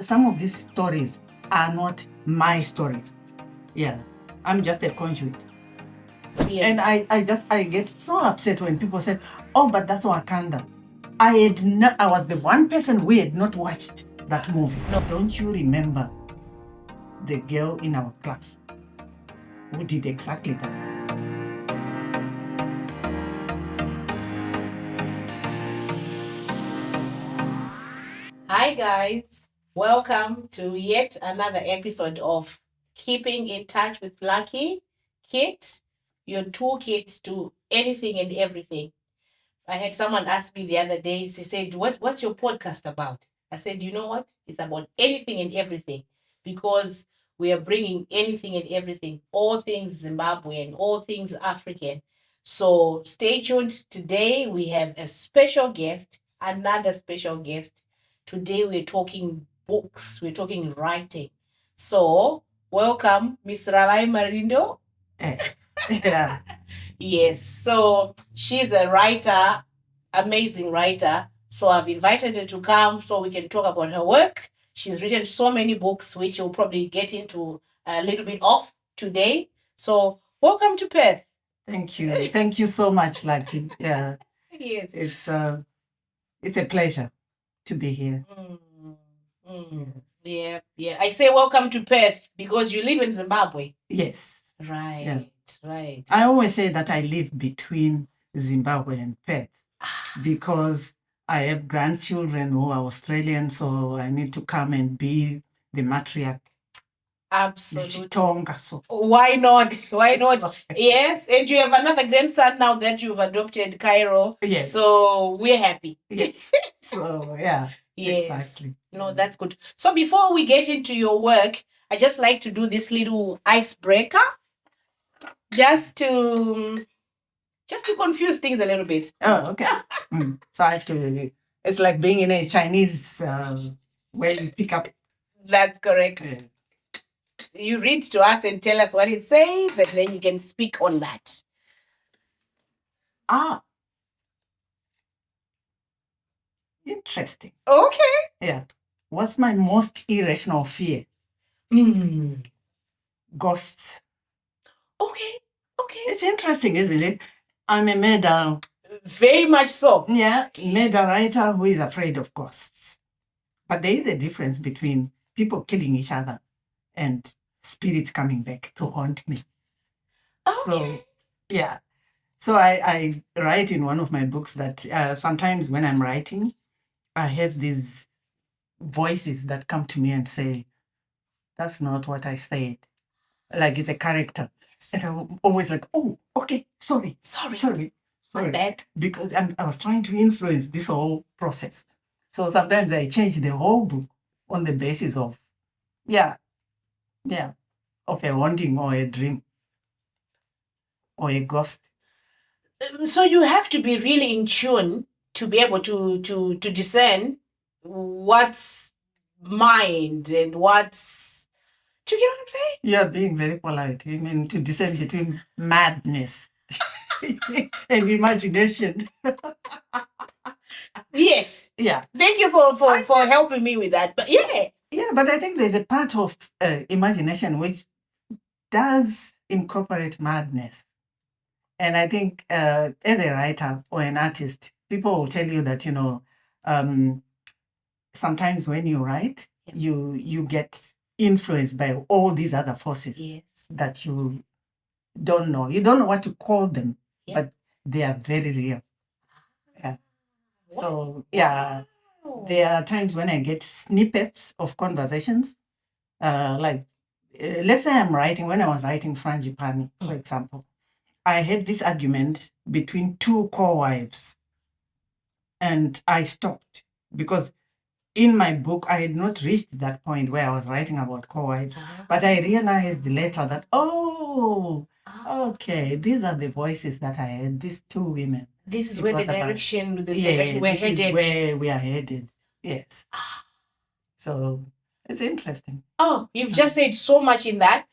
some of these stories are not my stories. Yeah, I'm just a conduit. Yeah. And I get so upset when people say, "Oh, but that's Wakanda." I was the one person who had not watched that movie. No. Don't you remember the girl in our class who did exactly that? Hi guys, welcome to yet another episode of Keeping in Touch with Lucky Kit, your toolkit to anything and everything. I had someone ask me the other day, she said, what's your podcast about? I said, you know what? It's about anything and everything because we are bringing anything and everything, all things Zimbabwean, all things African. So stay tuned. Today we have a special guest, another special guest. Today we're talking books, we're talking writing. So welcome, Miss Ravayi Marindo. Yeah. Yes, so she's a writer, amazing writer. So I've invited her to come so we can talk about her work. She's written so many books, which we'll probably get into a little bit of today. So welcome to Perth. Thank you. Thank you so much, Lucky. Yeah. Yes. It's a pleasure to be here. Yeah. I say welcome to Perth because you live in Zimbabwe. Yes. Right. Yeah. Right. I always say that I live between Zimbabwe and Perth because I have grandchildren who are Australian, so I need to come and be the matriarch. Absolutely. Chitonga, so. Why not? Why not? Yes, and you have another grandson now that you've adopted, Cairo. Yes. So we're happy. Yes. So yeah. Yes. Exactly. No, that's good. So before we get into your work, I just like to do this little icebreaker, just to confuse things a little bit. Oh, okay. So I have to. It's like being in a Chinese where you pick up. That's correct. Yeah. You read to us and tell us what it says, and then you can speak on that. Interesting. Okay. Yeah. What's my most irrational fear? Ghosts. Okay. It's interesting, isn't it? I'm a murder. Very much so. Yeah, murder writer who is afraid of ghosts. But there is a difference between people killing each other and spirits coming back to haunt me. Okay. So, yeah. So I write in one of my books that sometimes when I'm writing, I have these voices that come to me and say, that's not what I said. Like it's a character. And I'm always like, oh, okay, sorry. My bad. Because I was trying to influence this whole process. So sometimes I change the whole book on the basis of, of a haunting or a dream or a ghost. So you have to be really in tune to be able to discern what's mind and what's. Do you get what I'm saying? You're being very polite. I mean, to discern between madness and imagination. Yes. Yeah. Thank you for helping me with that. But yeah. Yeah, but I think there's a part of imagination which does incorporate madness. And I think as a writer or an artist, people will tell you that, sometimes when you write, you get influenced by all these other forces that you don't know. You don't know what to call them, but they are very real. Yeah. So, there are times when I get snippets of conversations, let's say when I was writing Frangipani, for example, I had this argument between two co-wives and I stopped because in my book, I had not reached that point where I was writing about co-wives, but I realized later that, okay, these are the voices that I had, these two women. This is where the direction we're headed. This is where we are headed. Yes. So it's interesting. Oh, you've just said so much in that.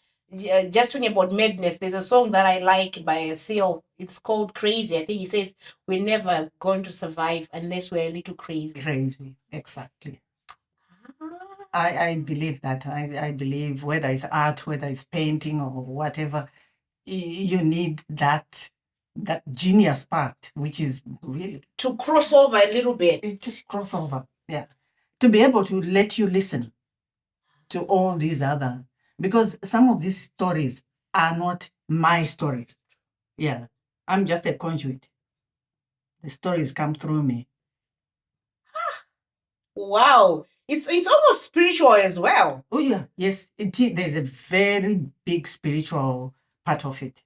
Just talking about madness, there's a song that I like by Seal. It's called Crazy. I think he says, we're never going to survive unless we're a little crazy. Crazy, exactly. I believe that. I believe whether it's art, whether it's painting or whatever, you need that genius part, which is really to cross over a little bit. It's crossover, yeah. To be able to let you listen to all these other, because some of these stories are not my stories. Yeah, I'm just a conduit. The stories come through me. Wow, it's almost spiritual as well. Oh yeah, yes, there's a very big spiritual part of it.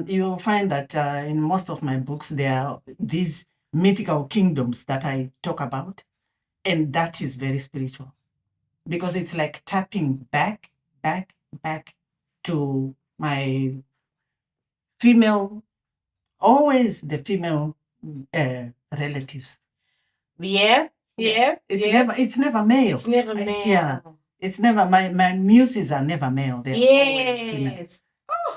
You'll find that in most of my books there are these mythical kingdoms that I talk about, and that is very spiritual because it's like tapping back to my female, always the female relatives. Yeah. It's never male. It's never male. Yeah. It's never, my muses are never male. They're always female.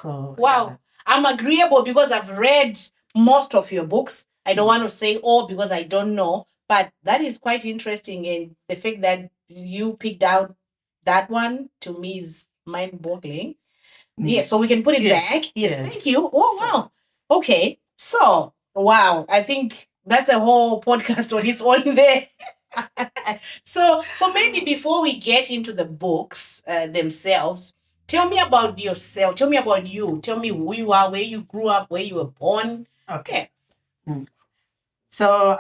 So, wow. Yeah. I'm agreeable because I've read most of your books. I don't want to say all because I don't know, but that is quite interesting. And the fact that you picked out that one to me is mind-boggling. Yeah, so we can put it back. Yes, thank you. Oh, wow. Okay. So, wow. I think that's a whole podcast on its own there. So maybe before we get into the books themselves, tell me about yourself. Tell me about you. Tell me who you are, where you grew up, where you were born. Okay. So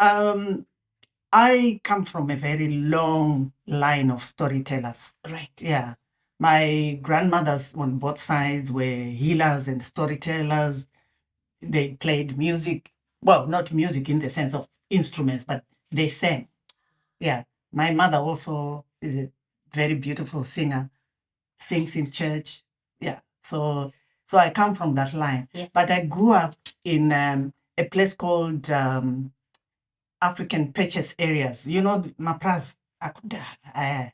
I come from a very long line of storytellers. Right. Yeah. My grandmothers on both sides were healers and storytellers. They played music. Well, not music in the sense of instruments, but they sang. Yeah. My mother also is a very beautiful singer, sings in church. Yeah. So I come from that line. Yes. But I grew up in a place called African Patches areas. You know, Mapraz. Yes.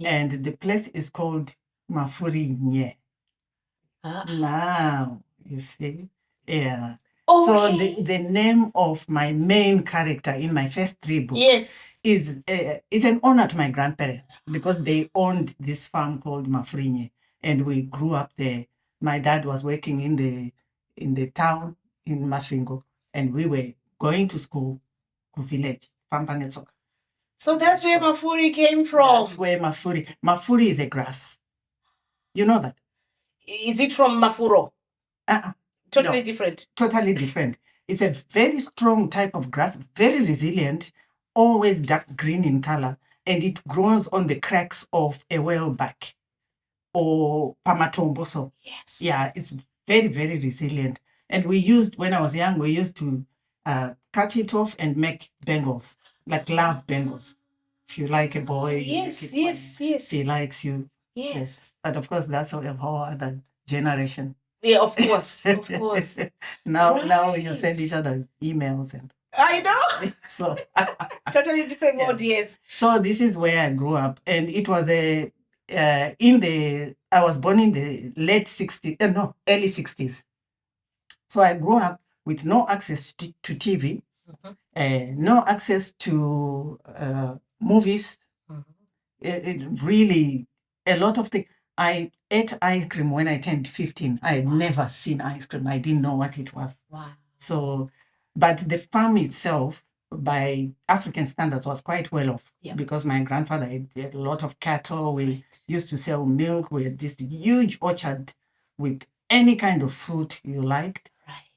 And the place is called Mafuri Nye. Now, you see? Yeah. Okay. So the name of my main character in my first 3 books is an honor to my grandparents because they owned this farm called Mafrinye, and we grew up there. My dad was working in the town in Masvingo, and we were going to school to village, Pampanetsoka. So that's where Mafuri came from. That's where Mafuri is a grass. You know that? Is it from Mafuro? Totally different. Totally different. It's a very strong type of grass, very resilient, always dark green in color, and it grows on the cracks of a whaleback or pamatomboso. Yes. Yeah, it's very, very resilient. And when I was young, we used to cut it off and make bangles, like love bangles. If you like a boy, yes. He likes you. Yes. But of course, that's a whole other generation. Yeah, of course. Of course. Now you send each other emails and I know. So totally different world, yes. So this is where I grew up, and it was I was born in the late 60s, early 60s. So I grew up with no access to TV, no access to movies. It really, a lot of things. I ate ice cream when I turned 15. I had never seen ice cream. I didn't know what it was. Wow. So, but the farm itself, by African standards, was quite well off because my grandfather had a lot of cattle. We used to sell milk. We had this huge orchard with any kind of fruit you liked,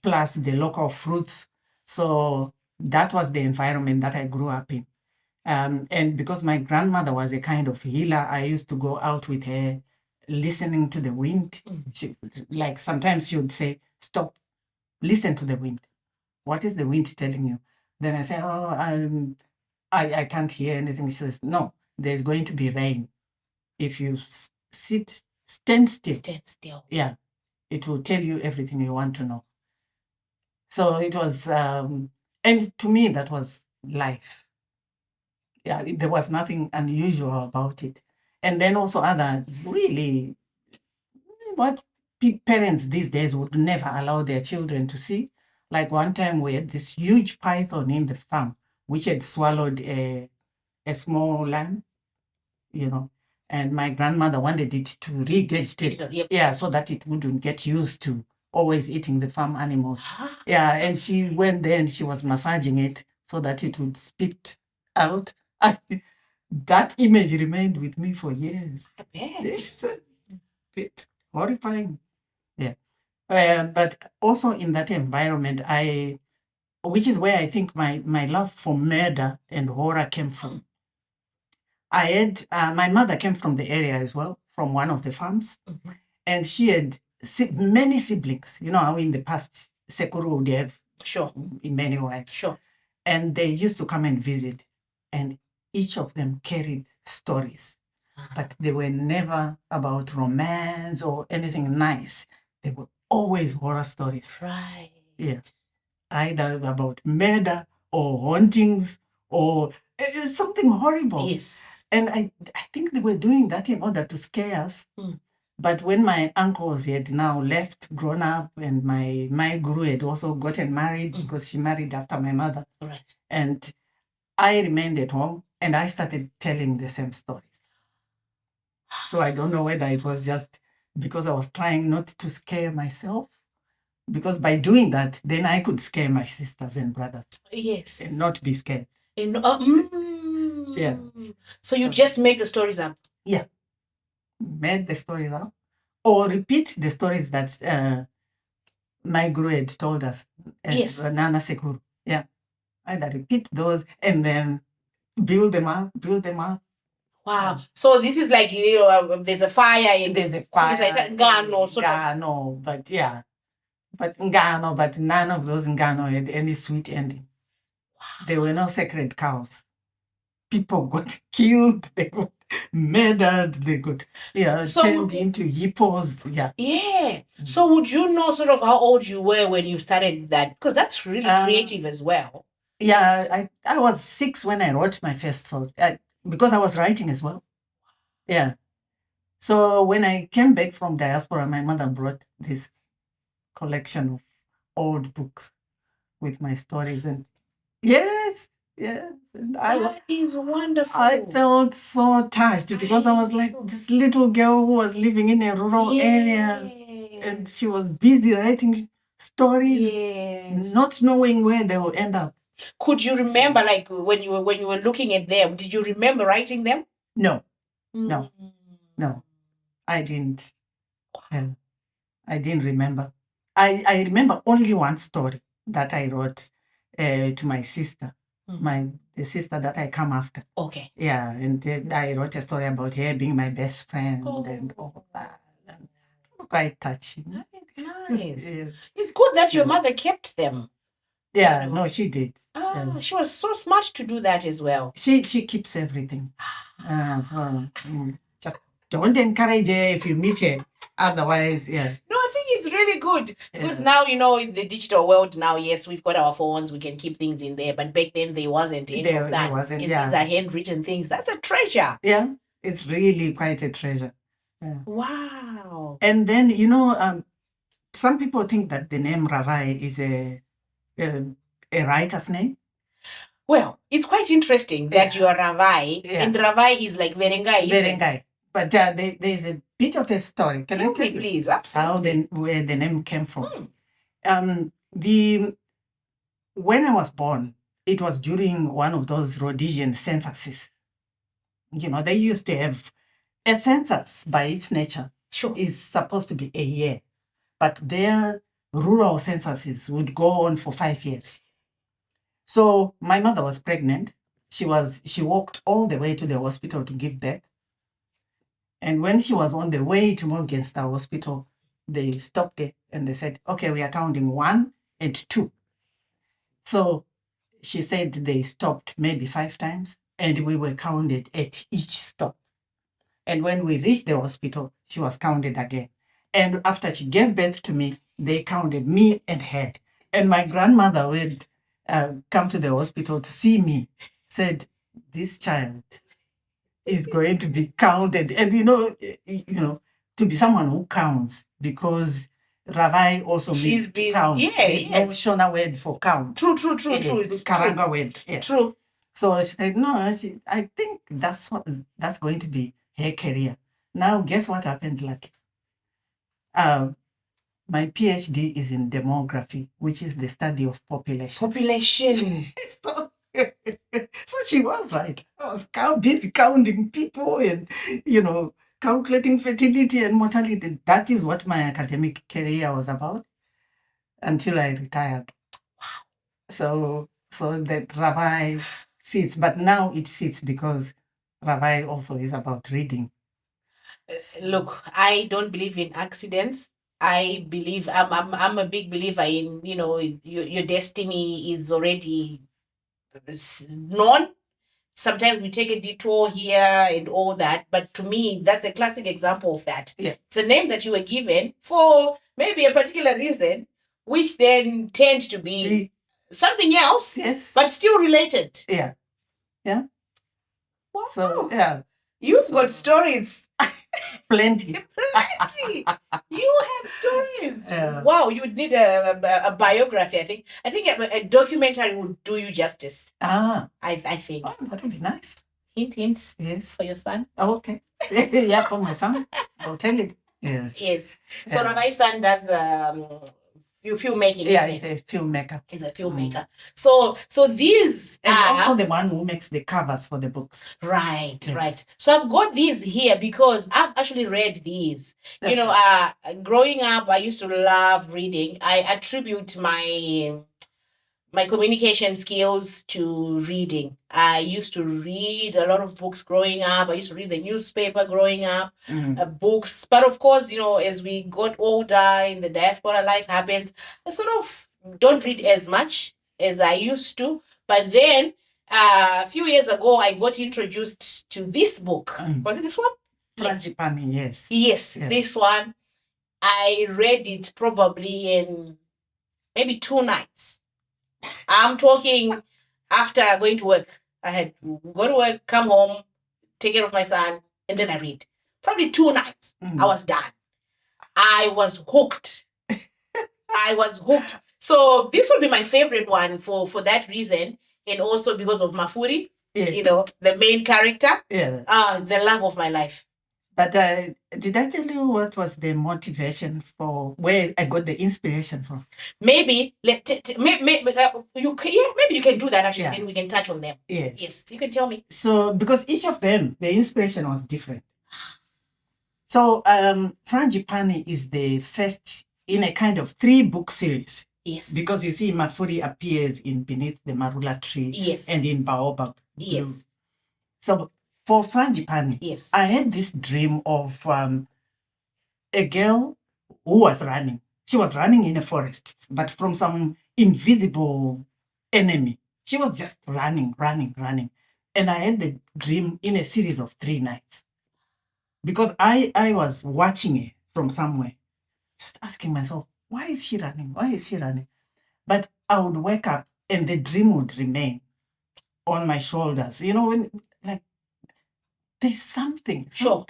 plus the local fruits. So that was the environment that I grew up in. And because my grandmother was a kind of healer, I used to go out with her, listening to the wind. Like sometimes she would say, "Stop, listen to the wind. What is the wind telling you?" Then I say, "Oh, I can't hear anything." She says, "No, there's going to be rain. If you stand still. Stand still. Yeah, it will tell you everything you want to know." So it was, and to me, that was life. Yeah, there was nothing unusual about it. And then also other really, what parents these days would never allow their children to see. Like one time we had this huge python in the farm, which had swallowed a small lamb. you know. And my grandmother wanted it to regestate, Yep. yeah, so that it wouldn't get used to always eating the farm animals. Yeah, and she went there and she was massaging it so that it would spit out. That image remained with me for years. I bet. It's a bit horrifying. Yeah. But also in that environment, which is where I think my love for murder and horror came from. I had, my mother came from the area as well, from one of the farms, and she had many siblings. You know how in the past, Sekuru would have, sure, in many ways. Sure. And they used to come and visit, and each of them carried stories, but they were never about romance or anything nice. They were always horror stories. Right. Yeah. Either about murder or hauntings or something horrible. Yes. And I think they were doing that in order to scare us. But when my uncles had now left, grown up, and my guru had also gotten married because she married after my mother. Right. And I remained at home and I started telling the same stories. So I don't know whether it was just because I was trying not to scare myself, because by doing that, then I could scare my sisters and brothers. Yes. And not be scared. Yeah. So you just make the stories up? Yeah. Made the stories up. Or repeat the stories that my guru had told us. Yes. Nana Sekuru. Yeah. Either repeat those and then build them up. Wow. So this is like, there's a fire. There's a fire. It's like Ngano, sort of. Ngano, but yeah. But Ngano, but none of those Ngano had any sweet ending. Wow. There were no sacred cows. People got killed, they got murdered, they got turned into hippos. Yeah. Yeah. So would you know sort of how old you were when you started that? Because that's really creative as well. Yeah, I was 6 when I wrote my first thought, because I was writing as well. Yeah. So when I came back from diaspora, my mother brought this collection of old books with my stories, and yes. And that is wonderful. I felt so touched because I was like this little girl who was living in a rural area, and she was busy writing stories, not knowing where they will end up. Could you remember, like when you were looking at them? Did you remember writing them? No, I didn't. I didn't remember. I remember only one story that I wrote to my sister. The sister that I come after. Okay. Yeah, and I wrote a story about her being my best friend and all of that. And it was quite touching. Nice. Yes. It's good that your mother kept them. Yeah, no, she did. She was so smart to do that as well. She keeps everything. Just don't encourage her if you meet her. Otherwise, yeah. No, I think it's really good because now, in the digital world now, yes, we've got our phones, we can keep things in there. But back then, there wasn't any of that. There wasn't, These are handwritten things. That's a treasure. Yeah, it's really quite a treasure. Yeah. Wow. And then, some people think that the name Ravayi is a writer's name. Well, it's quite interesting that you are Ravayi, and Ravayi is like Verengai. Verengai. But there's a bit of a story. Can I tell you, please? Absolutely. Where the name came from. When I was born, it was during one of those Rhodesian censuses. They used to have a census by its nature. Sure. Is supposed to be a year. But their rural censuses would go on for 5 years. So my mother was pregnant. She walked all the way to the hospital to give birth. And when she was on the way to Morgenster Hospital, they stopped her and they said, okay, we are counting 1 and 2. So she said they stopped maybe 5 times and we were counted at each stop. And when we reached the hospital, she was counted again. And after she gave birth to me, they counted me and her. And my grandmother would come to the hospital to see me, said, this child is going to be counted. And, to be someone who counts, because Ravayi also means to count. There's no Shona word for count. True. It's Karanga word. Yeah. True. So she said, no, I think that's going to be her career. Now, guess what happened, Lucky? My PhD is in demography, which is the study of population. so, so she was right. I was busy counting people and, calculating fertility and mortality. That is what my academic career was about until I retired. Wow. So that Ravayi fits, but now it fits because Ravayi also is about reading. Look, I don't believe in accidents. I believe I'm a big believer in, your destiny is already known. Sometimes we take a detour here and all that, but to me, that's a classic example of that. Yeah. It's a name that you were given for maybe a particular reason, which then tend to be something else, yes, but still related. Yeah. Yeah. Wow. So, yeah. You've got stories. Plenty. You have stories. Yeah. Wow, you would need a biography, I think. I think a documentary would do you justice. I think. Oh, that would be nice. Hint. Yes. For your son. Oh, okay. Yeah, for my son. I'll tell him. Yes. Yes. So Ravai's son does filmmaking. Yeah, he's a filmmaker. He's a filmmaker. So these and also the one who makes the covers for the books. Right, yes. Right. So I've got these here because I've actually read these. Okay. Growing up, I used to love reading. I attribute my communication skills to reading. I used to read a lot of books growing up. I used to read the newspaper growing up, books. But of course, as we got older in the diaspora, life happens. I sort of don't read as much as I used to. But then a few years ago, I got introduced to this book. Was it this one? Frangipani, yes. Yes, this one. I read it probably in maybe 2 nights. I'm talking after going to work. I had go to work, come home, take care of my son, and then I read. Probably 2 nights. I was done. I was hooked. So this would be my favorite one for that reason, and also because of Mafuri, the main character. Yeah. The love of my life. But did I tell you what was the motivation for where I got the inspiration from? Maybe maybe you can do that actually. Then we can touch on them. Yes, you can tell me. So because each of them, the inspiration was different. So Frangipani is the first in a kind of 3-book series. Yes. Because you see, Mafuri appears in Beneath the Marula Tree. Yes. And in Baobab Blue. Yes. So for Frangipani, yes, I had this dream of a girl who was running. She was running in a forest, but from some invisible enemy. She was just running. And I had the dream in a series of 3 nights. Because I was watching her from somewhere, just asking myself, why is she running? But I would wake up and the dream would remain on my shoulders. When there's something. Sure.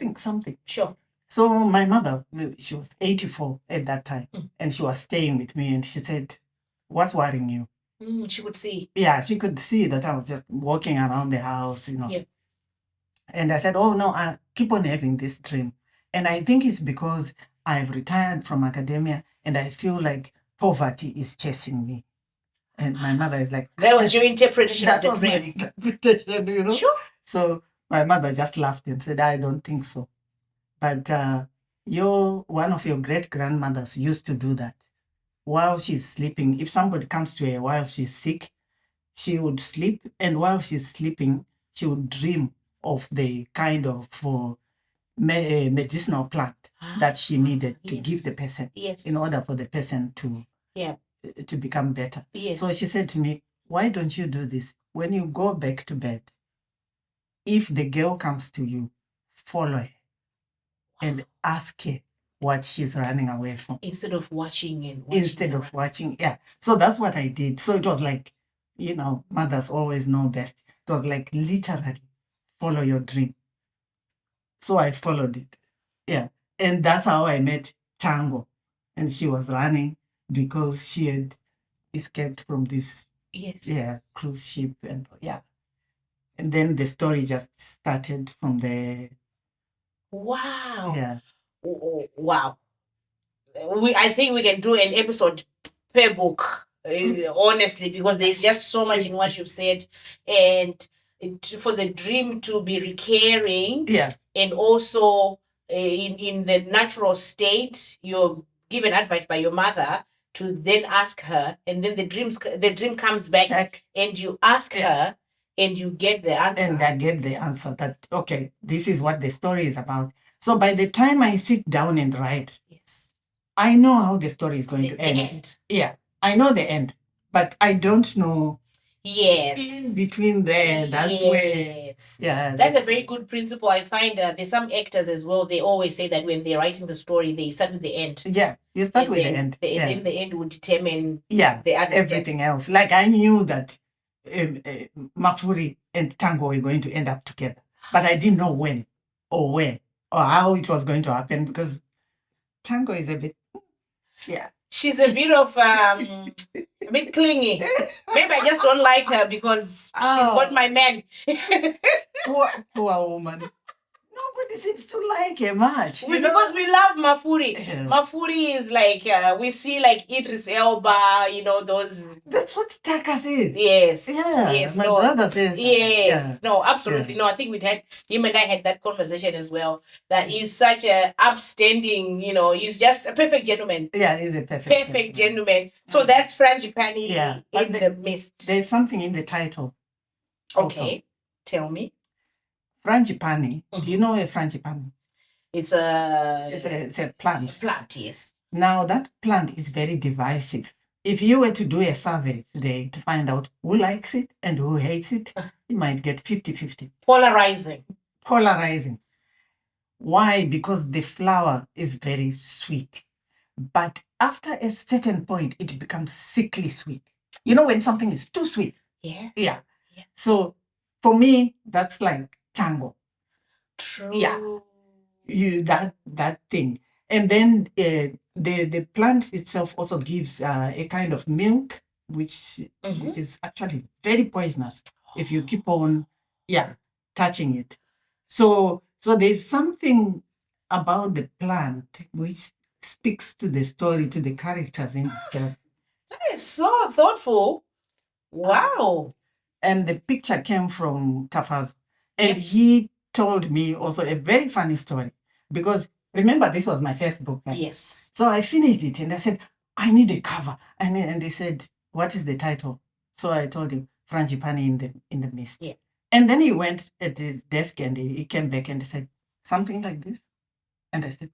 So my mother, she was 84 at that time, and she was staying with me, and she said, what's worrying you? She could see. Yeah, she could see that I was just walking around the house, Yeah. And I said, oh, no, I keep on having this dream. And I think it's because I've retired from academia, and I feel like poverty is chasing me. And my mother is like... That was your interpretation of the dream. That was my interpretation, Sure. So my mother just laughed and said, I don't think so. But one of your great-grandmothers used to do that. While she's sleeping, if somebody comes to her while she's sick, she would sleep. And while she's sleeping, she would dream of the kind of medicinal plant that she needed to give the person in order for the person to become better. Yes. So she said to me, why don't you do this? When you go back to bed, if the girl comes to you, follow her and ask her what she's running away from. Instead of watching. Yeah. So that's what I did. So it was like, mothers always know best. It was like literally follow your dream. So I followed it. Yeah. And that's how I met Tango. And she was running because she had escaped from this cruise ship. And And then the story just started from there. Wow. Yeah. Wow. I think we can do an episode per book, honestly, because there's just so much in what you've said. And for the dream to be recurring, Yeah. and also in the natural state, you're given advice by your mother to then ask her, and then the dream comes back, and you ask her, and you get the answer. And I get the answer that, okay, this is what the story is about. So by the time I sit down and write, Yes, I know how the story is going to end. The end. Yeah, I know the end, but I don't know. Yes. In between there, that's where. Yeah. That's a very good principle. I find there's some actors as well. They always say that when they're writing the story, they start with the end. Yeah, you start with the end. Then the end would determine the other everything steps. else. Like I knew that Mafuri and Tango were going to end up together, but I didn't know when or where or how it was going to happen because Tango is a bit, she's a bit of a bit clingy. Maybe I just don't like her because she's got my man. poor woman. Nobody seems to like her much. Because we love Mafuri. Yeah. Mafuri is like, we see like Idris Elba, those. That's what Taka says. Yes. Yeah. Yes. My brother says that. Yes. Yeah. No, absolutely. Yeah. No, I think him and I had that conversation as well. That he's such a upstanding, he's just a perfect gentleman. Yeah, he's a perfect gentleman. So that's Frangipani in the mist. There's something in the title. Okay. Also. Tell me. Frangipani. Do you know a frangipani? It's a plant. A plant, yes. Now that plant is very divisive. If you were to do a survey today to find out who likes it and who hates it, you might get 50-50. Polarizing. Why? Because the flower is very sweet. But after a certain point, it becomes sickly sweet. You know when something is too sweet? Yeah. So for me, that's like Tango. True. Yeah. That thing. And then the plant itself also gives a kind of milk, which is actually very poisonous if you keep on touching it. So there's something about the plant which speaks to the story, to the characters in the story. That is so thoughtful. Wow. And the picture came from Tafazo. And he told me also a very funny story. Because remember, this was my first book. Right? Yes. So I finished it and I said, I need a cover. And they said, what is the title? So I told him, Frangipani in the Mist. Yeah. And then he went at his desk and he came back and he said, something like this. And I said,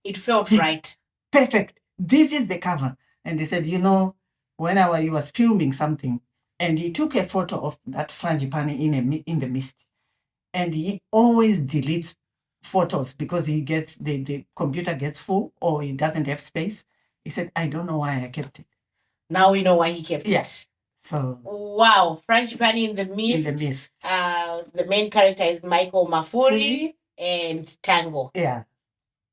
it felt right. Perfect. This is the cover. And he said, when he was filming something, and he took a photo of that Frangipani in the mist. And he always deletes photos because he gets the computer gets full or he doesn't have space. He said, I don't know why I kept it. Now we know why he kept it. So wow, Frangipani in the Mist. In the Mist. The main character is Michael Mafuri and Tango. Yeah.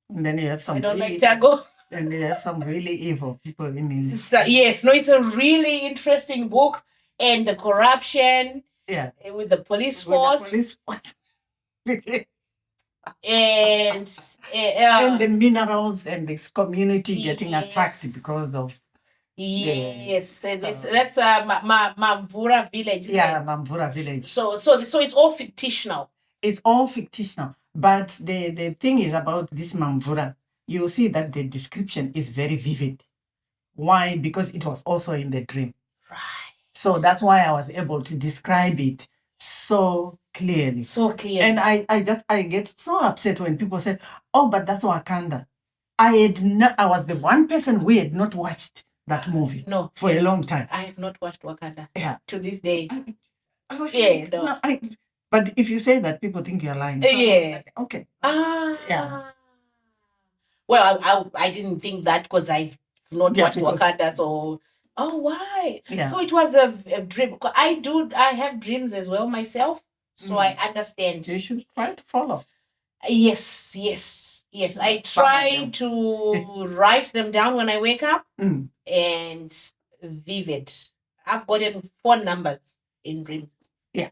And then you have some. I don't like Tango. And you have some really evil people in it. So, yes, no, it's a really interesting book. And the corruption. Yeah. With the police force. And the minerals and this community getting attacked because of. Yes, that's Mamvura village. Yeah, Mamvura village. So it's all fictional. It's all fictional. But the thing is about this Mamvura, you see that the description is very vivid. Why? Because it was also in the dream. Right. So that's why I was able to describe it so clearly. And I get so upset when people say, oh, but that's Wakanda. I was the one person who had not watched that movie for a long time. I have not watched Wakanda. Yeah. To this day. I was like, but if you say that, people think you're lying. So like, okay. Yeah. Well, I didn't think that because I've not watched Wakanda, so. Oh, why? Yeah. So it was a dream. I have dreams as well myself, so I understand. You should try to follow. Yes. I try to write them down when I wake up and vivid. I've gotten 4 numbers in dreams. Yeah.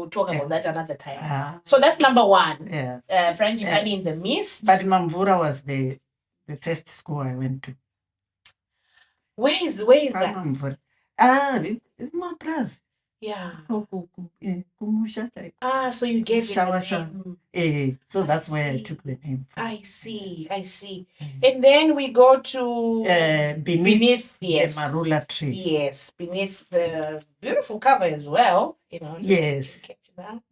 we'll talk about that another time. So that's number one. Yeah. Frangipani in the Mist. But Mamvura was the first school I went to. Where is that? Mamvura. It's my place. Yeah. Kumusha. So you gave it the name. So that's where I took the name from. I see. And then we go to beneath the Marula tree. Yes, beneath the beautiful cover as well. Yes.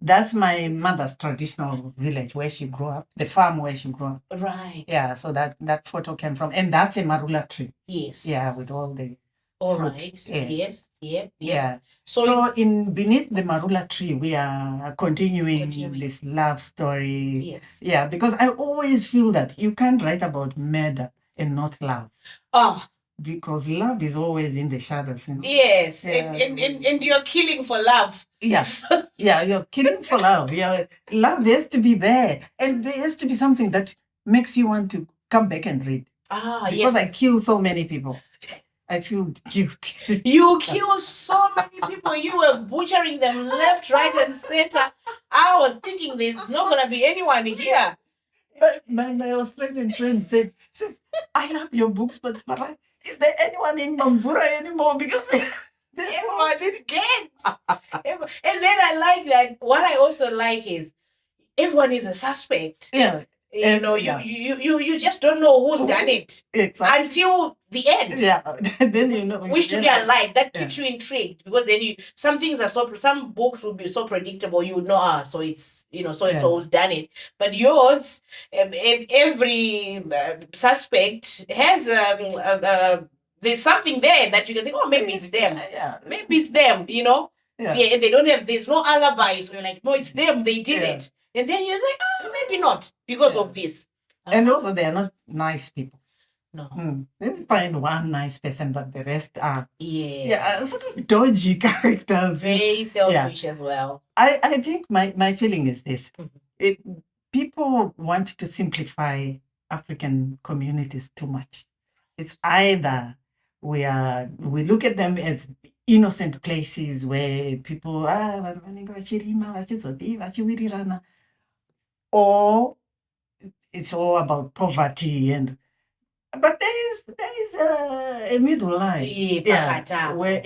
That's my mother's traditional village where she grew up, the farm where she grew up. Right. Yeah, so that photo came from, and that's a Marula tree. Yes. Yeah, with all the all fruit. Right. Yes. Yep. Yeah. So in beneath the Marula tree, we are continuing this love story. Yes. Yeah, because I always feel that you can't write about murder and not love. Because love is always in the shadows. Yes. Yeah. And you're killing for love. Yes. Yeah, you're killing for love. Love has to be there. And there has to be something that makes you want to come back and read. Because I kill so many people. I feel guilty. You kill so many people. You were butchering them left, right, and center. I was thinking there's not going to be anyone here. My Australian friend said, I love your books, but is there anyone in Mamvura anymore? Because everyone is dead. And then I like that. What I also like is everyone is a suspect. Yeah. You just don't know who's done it until the end. Yeah, then wish to be alive. That keeps you intrigued, because then some things are some books will be so predictable. You know, so it's so who's done it. But yours, every suspect has there's something there that you can think, maybe it's them. Maybe it's them. And they don't have. There's no alibi. So you're like, no, it's them. They did it. And then you're like, maybe not because of this. And also, they are not nice people. No. They find one nice person, but the rest are sort of dodgy characters. Very selfish as well. I think my feeling is this. People want to simplify African communities too much. It's either we look at them as innocent places where people or it's all about poverty but there is a middle line where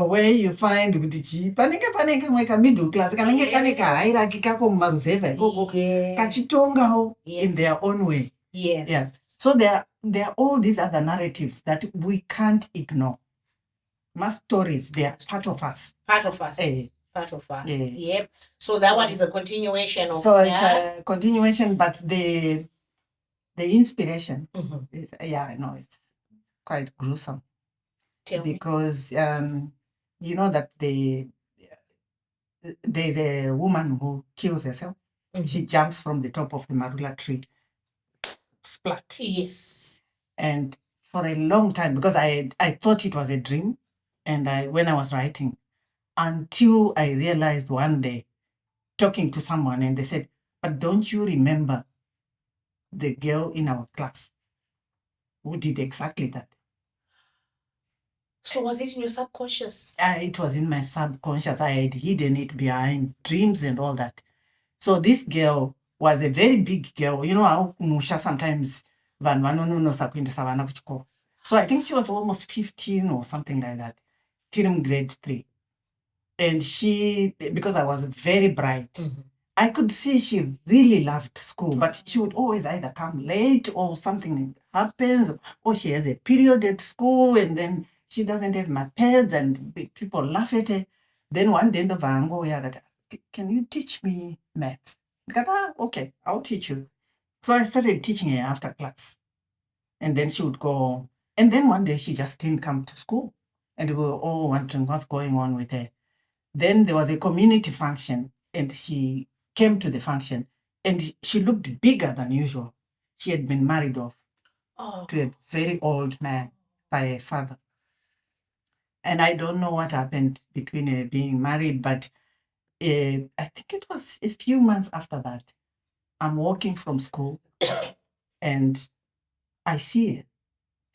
where you find middle class in their own way. So there are all these other narratives that we can't ignore. My stories, they are part of us. Part of us. Yep. So that one is a continuation of. So it's a continuation, but the inspiration is it's quite gruesome. Because you know that there's a woman who kills herself. She jumps from the top of the Marula tree. Splat. Yes. And for a long time, because I thought it was a dream, and when I was writing, until I realized one day, talking to someone, and they said, but don't you remember the girl in our class who did exactly that? So was it in your subconscious? It was in my subconscious. I had hidden it behind dreams and all that. So this girl was a very big girl. You know how Musha sometimes so I think she was almost 15 or something like that, till grade 3. And she, because I was very bright, I could see she really loved school, but she would always either come late or something happens, or she has a period at school and then she doesn't have my pads and people laugh at her. Then one day, can you teach me maths? Okay, I'll teach you. So I started teaching her after class. And then she would go. And then one day she just didn't come to school. And we were all wondering what's going on with her. Then there was a community function and she came to the function and she looked bigger than usual. She had been married off to a very old man by her father. And I don't know what happened between her being married, but I think it was a few months after that. I'm walking from school and I see her.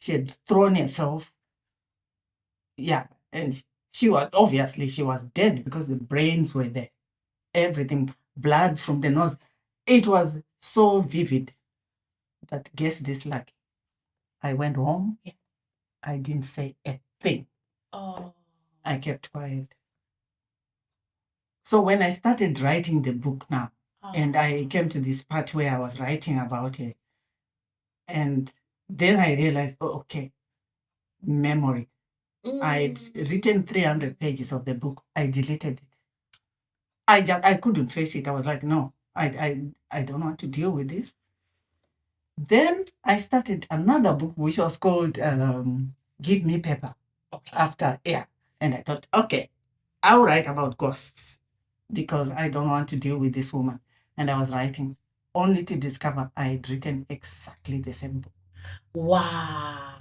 She had thrown herself. Yeah. And she was dead because the brains were there. Everything, blood from the nose. It was so vivid. But guess this, Lucky. I went home. Yeah. I didn't say a thing. Oh. I kept quiet. So when I started writing the book now, and I came to this part where I was writing about it, and then I realized, okay, memory. I'd written 300 pages of the book. I deleted it. I couldn't face it. I was like, no, I don't want to deal with this. Then I started another book which was called Give Me Paper. Okay. After, yeah. And I thought, okay, I'll write about ghosts because I don't want to deal with this woman. And I was writing only to discover I had written exactly the same book. Wow.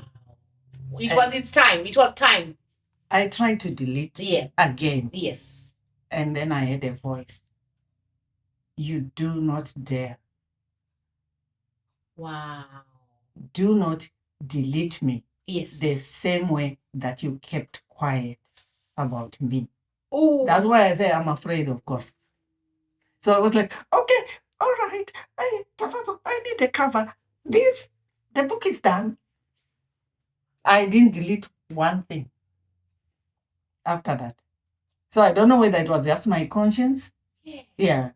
It was time. It was time. I tried to delete again. Yes. And then I heard a voice. You do not dare. Wow. Do not delete me. Yes. The same way that you kept quiet about me. Oh. That's why I say I'm afraid of ghosts. So I was like, okay, all right. I need a cover. The book is done. I didn't delete one thing after that. So I don't know whether it was just my conscience. Yeah.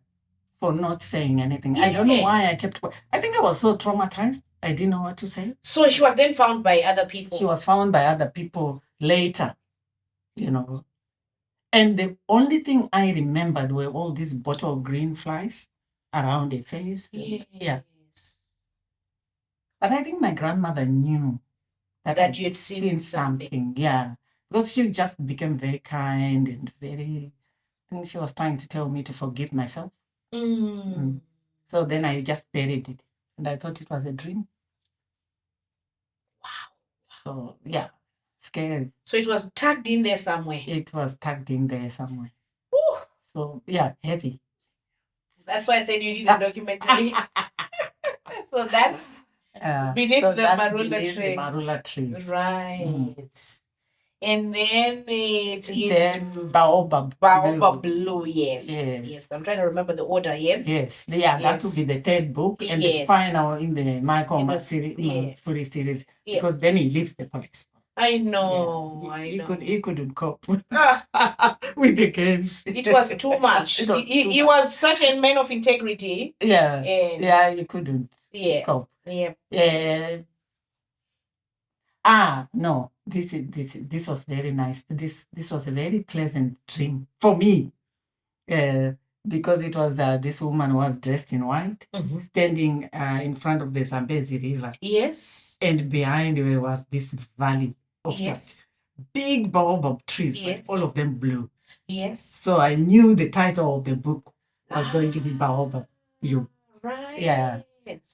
For not saying anything. I don't know why I kept quiet. I think I was so traumatized. I didn't know what to say. So she was then found by other people? She was found by other people later, And the only thing I remembered were all these bottle green flies around her face. Yes. Yeah. But I think my grandmother knew that you'd seen something. Yeah. Because she just became very kind and I think she was trying to tell me to forgive myself. So then I just buried it. And I thought it was a dream. Wow. So, yeah. Scary. So it was tucked in there somewhere? It was tucked in there somewhere. Ooh. So, yeah, heavy. That's why I said you need a documentary. So that's beneath the Marula tree. Right. And then it is Baobab Blue. Yes. I'm trying to remember the order. Yes. That would be the third book and the final in the Michael series, series because then he leaves the police. I know. He couldn't cope with the games. It was too much. He was such a man of integrity. Yeah. And he couldn't cope. Yeah. No. This was very nice. This was a very pleasant dream for me. Because it was this woman was dressed in white, standing in front of the Zambezi River. Yes. And behind her was this valley of just big baobab trees, but all of them blue. Yes. So I knew the title of the book was going to be Baobab Blue. Right. Yeah.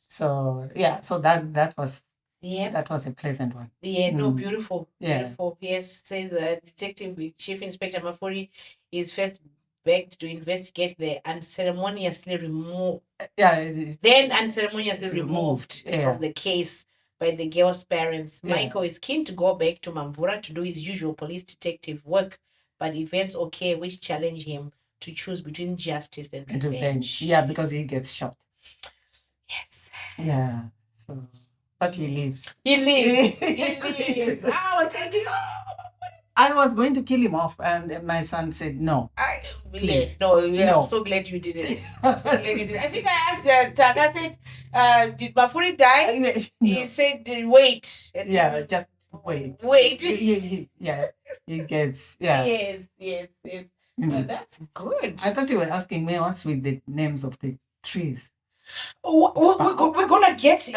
So that was that was a pleasant one. Yeah, no, beautiful. Yeah. Beautiful. Yes, says Detective Chief Inspector Mafuri is first begged to investigate the unceremoniously removed. Then unceremoniously removed from the case by the girl's parents. Michael is keen to go back to Mamvura to do his usual police detective work, but events occur which challenge him to choose between justice and revenge. Yeah, because he gets shot. Yes. Yeah. So, but he lives. He lives. I was thinking, I was going to kill him off, and my son said, no. Please. No, I'm so glad you did it. I think I asked Tag, I said, did Mafuri die? No. He said, wait. Just wait. Yeah, he gets, Yes. Well, that's good. I thought you were asking me what's with the names of the trees. Oh, we're going to get...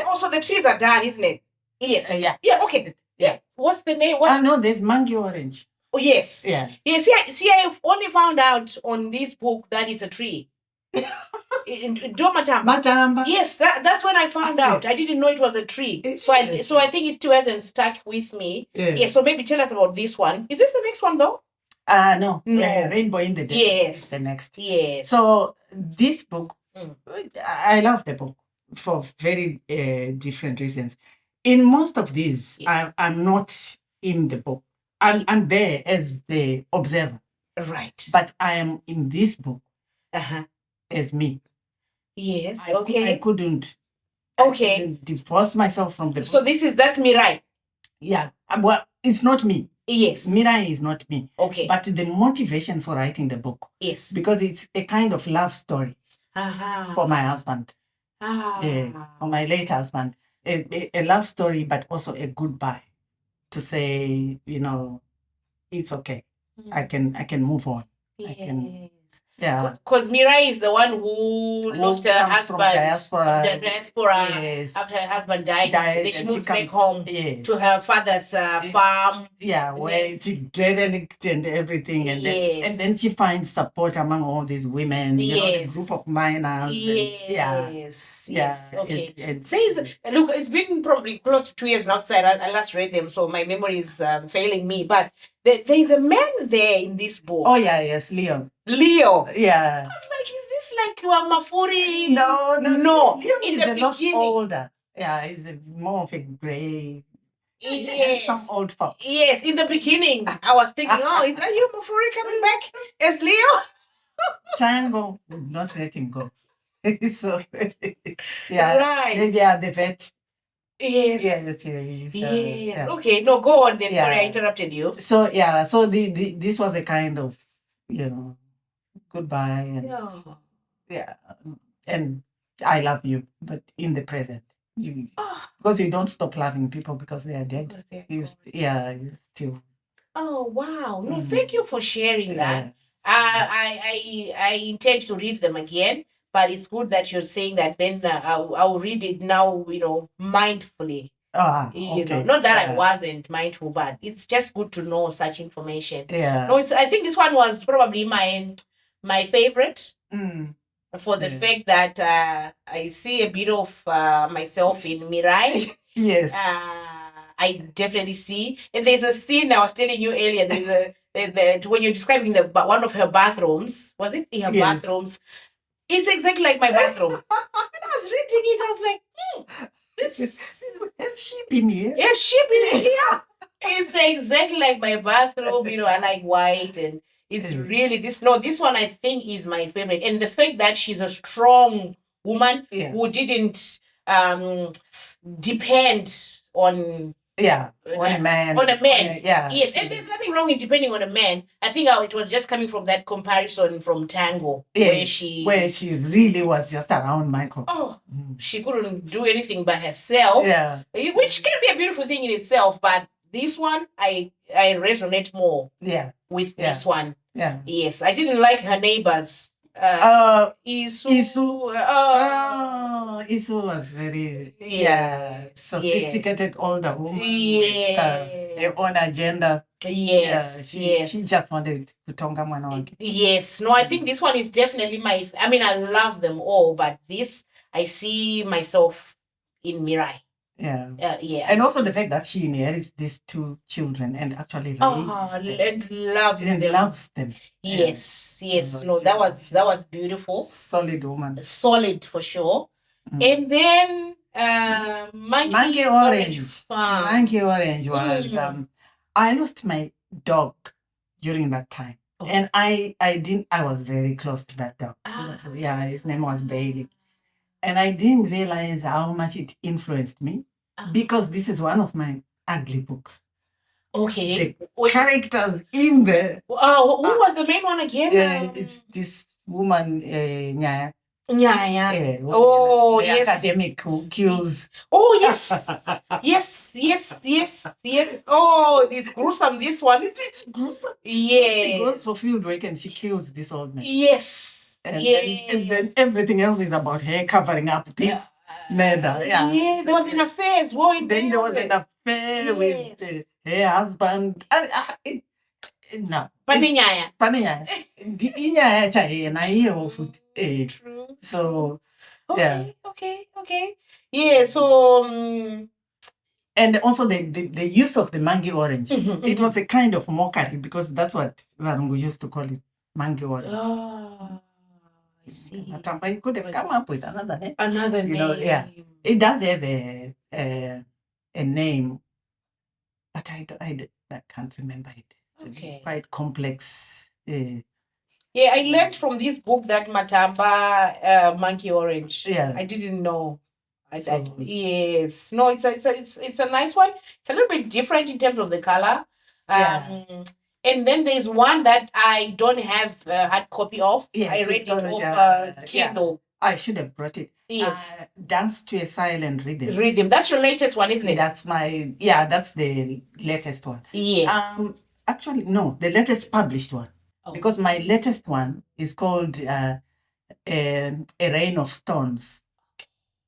Also, the trees are done, isn't it? Yes. Yeah, okay. Yeah. What's the name? No, there's mango orange. Oh, yes. Yeah. Yes, see, I've only found out on this book that it's a tree. Matamba. Yes, that's when I found out. I didn't know it was a tree. So I think it still hasn't stuck with me. Yeah, so maybe tell us about this one. Is this the next one though? No. Rainbow in the Desert. Yes. Is the next. Yes. So this book, I love the book for very different reasons. In most of these, I'm not in the book. I'm there as the observer. Right. But I am in this book as me. Yes. I couldn't divorce myself from the book. So that's Mirai. Yeah. Well, it's not me. Yes. Mirai is not me. Okay. But the motivation for writing the book. Yes. Because it's a kind of love story for my husband. For my late husband. A love story, but also a goodbye. To say, it's okay. I can move on. Yes. Yeah. Because Mirai is the one who lost her husband. Diaspora. Yes. After her husband died. Then she moves back home to her father's farm. Yeah, where it's derelict and everything. And then she finds support among all these women, a group of miners. Yes. Okay. Look, it's been probably close to 2 years now since I last read them, so my memory is failing me. But there's a man there in this book. Oh, yeah, yes, Leo. Yeah. I was like, is this like Mafuri? No. Leo is a lot older. Yeah, he's more of a gray. Yes. Some old fox. Yes, in the beginning, I was thinking, is that you, Mafuri, coming back as Leo? Tango would not let him go. So, yeah. Right. Yeah, the vet. Yes. Yes. Okay, no, go on then. Sorry, I interrupted you. So, so this was a kind of, goodbye. And, and I love you, but in the present. Because you don't stop loving people because they are dead. You still. Oh, wow. No, thank you for sharing that. I intend to read them again, but it's good that you're saying that. Then I'll read it now, mindfully. Okay. Not that I wasn't mindful, but it's just good to know such information. Yeah. No, I think this one was probably my favorite. For the fact that I see a bit of myself in Mirai. Yes. I definitely see. And there's a scene I was telling you earlier. There's when you're describing one of her bathrooms. Was it in her bathrooms? It's exactly like my bathroom. When I was reading it, I was like, has she been here? Yes, she been here. It's exactly like my bathroom. I like white, and it's really this one I think is my favorite. And the fact that she's a strong woman who didn't depend on a man. Yes, and there's nothing wrong in depending on a man. I think it was just coming from that comparison from Tango, where she really was just around Michael. She couldn't do anything by herself. Which can be a beautiful thing in itself, but this one I resonate more with this one. Yes, I didn't like her neighbors. Isu was very sophisticated older woman with her own agenda. She just wanted to tonga mwana wake. Yes, no, I think this one is definitely I love them all, but this I see myself in Mirai. And also the fact that she inherits these two children and actually and loves them. Yes. No, that was beautiful. Solid woman. Solid for sure. And then Monkey Orange. Monkey Orange was I lost my dog during that time. And I was very close to that dog. His name was Bailey. And I didn't realize how much it influenced me because this is one of my ugly books. Okay. The characters in there. Who was the main one again? It's this woman, Nyaya. Nyaya. The academic who kills. Oh, yes. yes. Oh, it's gruesome, this one. It's gruesome. Yes. She goes for field work and she kills this old man. Yes. And then everything else is about her covering up this murder. There was an affair as well. Then there was an affair with her husband. No. Paninyaya. Inyaya chahe na hiyo food. True. So okay. Yeah, so and also the use of the mangi orange. It was a kind of mockery because that's what Varungu used to call it. Mangi orange. I see. You could have come up with another name. Another name. It does have a name, but I can't remember it. It's Okay. quite complex. Yeah, I learned from this book that Matamba Monkey Orange. Yeah. I didn't know. So- Yes. No, it's a nice one. It's a little bit different in terms of the color. Yeah. And then there's one that I don't have a hard copy of. Yes, I it's read it got, off Kindle. I should have brought it. Yes. Dance to a Silent Rhythm. Rhythm. That's your latest one, isn't it? That's the latest one. Yes. Actually, no, the latest published one. Oh. Because my latest one is called A Rain of Stones.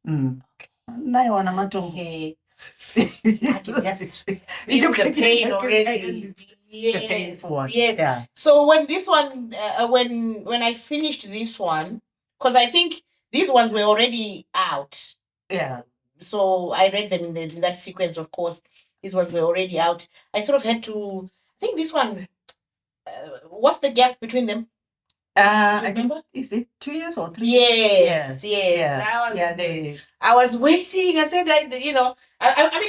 Nayo wana matongo. Okay. I can just feel the pain already. Yes. Yes. Yeah. So when this one, when I finished this one, because I think these ones were already out. Yeah. So I read them in that sequence, of course. These ones were already out. I sort of had to. I think this one. What's the gap between them? I think, is it 2 years or 3 years? Yes. Yeah. I was waiting. I said, I mean,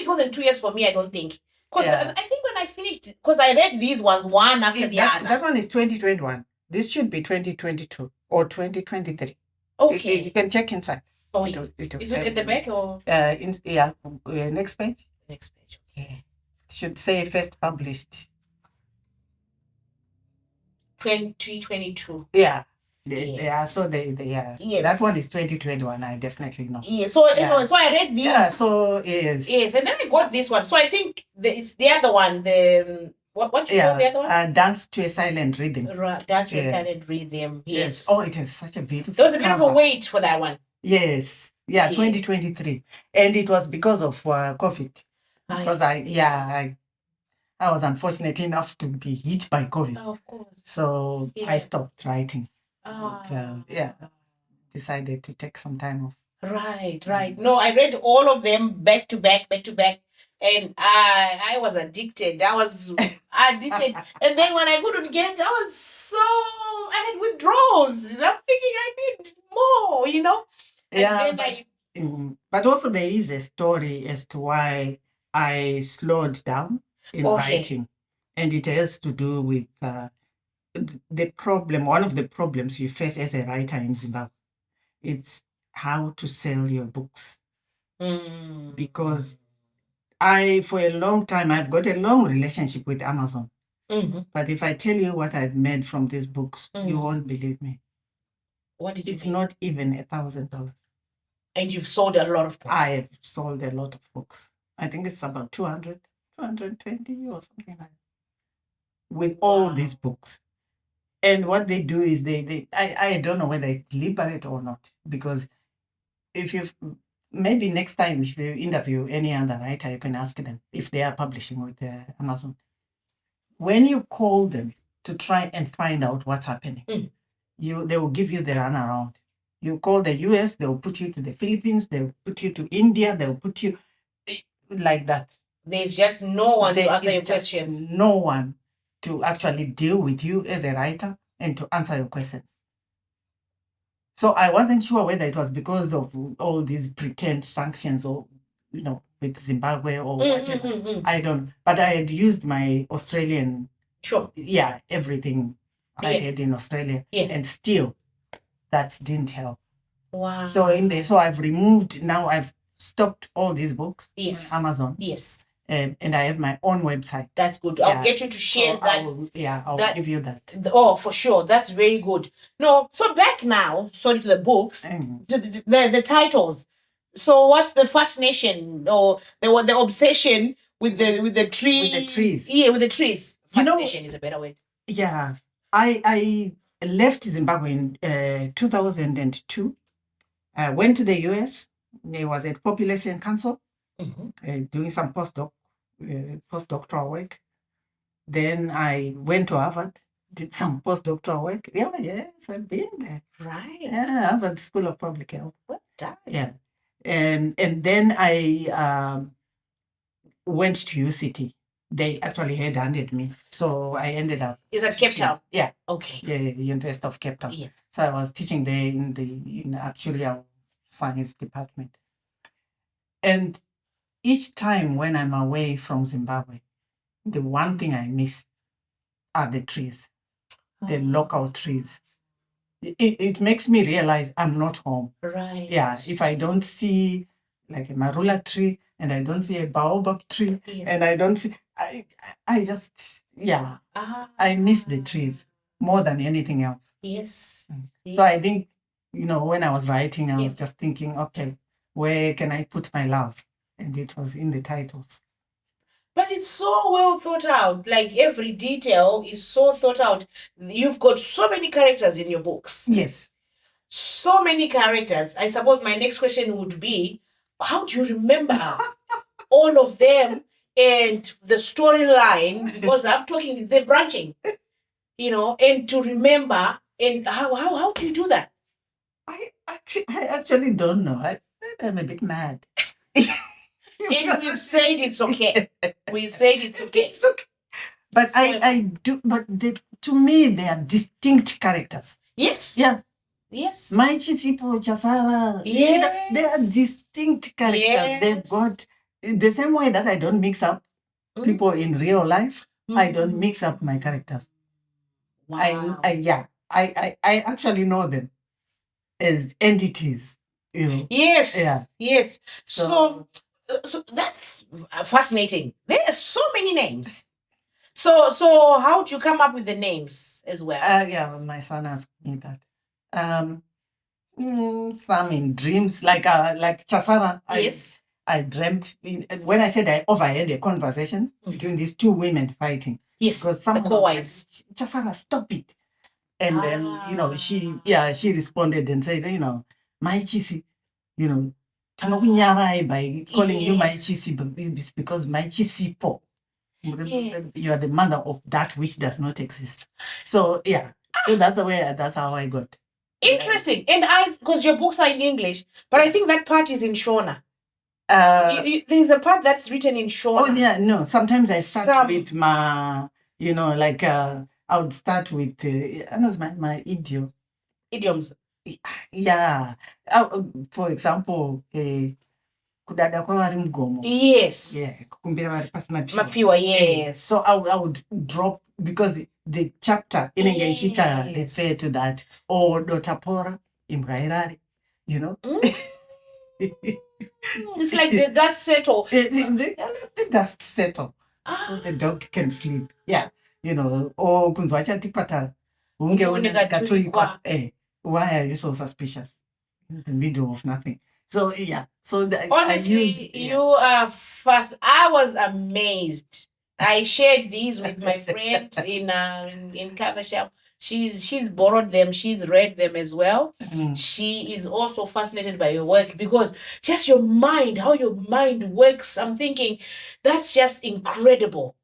it wasn't 2 years for me, I don't think. Because I think when I finished, because I read these ones one after the other. That one is 2021. This should be 2022 or 2023. Okay. You can check inside. Oh, is it at the back or? Next page. Next page. Okay. It should say first published. 2022. Yeah. Yes. So yes. That one is 2021. I definitely know. Yeah. So so I read these. Yeah. So yes. Yes, and then I got this one. So I think it's the other one. The what you call the other one? Dance to a Silent Rhythm. Dance to a Silent Rhythm. Yes. Oh, it is such a beautiful. There was a bit of a wait for that one. Yes. Yeah. 2023, and it was because of COVID. Because I was unfortunate enough to be hit by COVID. Oh, of course. So I stopped writing. Oh. Decided to take some time off. Right. No, I read all of them back to back, and I was addicted. I was addicted, and then when I couldn't get, I had withdrawals. And I'm thinking I need more, And but also there is a story as to why I slowed down in writing, and it has to do with the problem. One of the problems you face as a writer in Zimbabwe is how to sell your books. Because for a long time, I've got a long relationship with Amazon. But if I tell you what I've made from these books, you won't believe me. What did you It's not even $1,000. And you've sold a lot of books. I have sold a lot of books. I think it's about 200, 220 or something like that. With all these books. And what they do is I don't know whether it's deliberate or not, because maybe next time if you interview any other writer, you can ask them if they are publishing with Amazon. When you call them to try and find out what's happening, they will give you the runaround. You call the US, they will put you to the Philippines, they will put you to India, they will put you like that. There's just no one to answer your questions. No one to actually deal with you as a writer and to answer your questions. So I wasn't sure whether it was because of all these pretend sanctions or, with Zimbabwe or whatever. I don't. But I had used my Australian. Sure. Yeah, everything I had in Australia. Yeah. And still, that didn't help. Wow. So I've removed, now I've stopped all these books on Amazon. Yes. And I have my own website. That's good. I'll get you to share that. I'll give you that. For sure. That's very good. No, so back now, sorry to the books, the titles. So what's the fascination or the obsession with the tree? With the trees. Yeah, with the trees. Fascination is a better word. Yeah. I left Zimbabwe in 2002. I went to the US. There was a population council doing some postdoctoral work. Then I went to Harvard, did some postdoctoral work. Yes, I've been there. Right. Yeah, Harvard School of Public Health. What time? Yeah. And then I went to UCT. They actually headhunted me. So I ended up. Is that Cape Town? Yeah. Okay. Yeah, University of Cape Town. Yes. So I was teaching there in the actuarial science department. And each time when I'm away from Zimbabwe, the one thing I miss are the trees, the local trees. It makes me realize I'm not home. Right. Yeah, if I don't see like a Marula tree and I don't see a Baobab tree and I don't see, I just, I miss the trees more than anything else. Yes. So I think, when I was writing, I was just thinking, okay, where can I put my love? And it was in the titles. But it's so well thought out. Like every detail is so thought out. You've got so many characters in your books. Yes. So many characters. I suppose my next question would be, how do you remember all of them and the storyline? Because I'm talking the branching, and to remember, and how do you do that? I actually don't know. I'm a bit mad. And we've said it's okay. We said it's okay. It's okay. But so, I do. But to me, they are distinct characters. Yes. Yeah. Yes. Maichi Sipo, Chasara. Yes. They are distinct characters. Yes. They've got the same way that I don't mix up people in real life. I don't mix up my characters. Wow. I actually know them as entities. Yes. Yeah. Yes. So that's fascinating. There are so many names. So how do you come up with the names as well? My son asked me that. Some in dreams, like Chasara. Yes. I dreamt when I said I overheard a conversation between these two women fighting. Yes, because the co-wives. Chasara, stop it. And then, she responded and said, my chisi, by calling you my chisi because my chisi po. You are the mother of that which does not exist. So so that's how I got. Interesting. And because your books are in English, but I think that part is in Shona. There's a part that's written in Shona. Oh yeah, no. Sometimes I start with my, I would start with my idioms. Yeah. For example, kudada kwa wari mgomo. Yes. Yeah. Kukumbira wari pasi mafiwa. Yes. So I would drop because the chapter in English they say to that dotapora imgairari, It's like the dust settle. The dust settle. So the dog can sleep. Yeah. Kunzwa chati patara. Unge unekatuikwa. Why are you so suspicious? In the middle of nothing. So honestly, you are fast. I was amazed. I shared these with my friend in Caversham. She's borrowed them. She's read them as well. She is also fascinated by your work because just your mind, how your mind works. I'm thinking that's just incredible.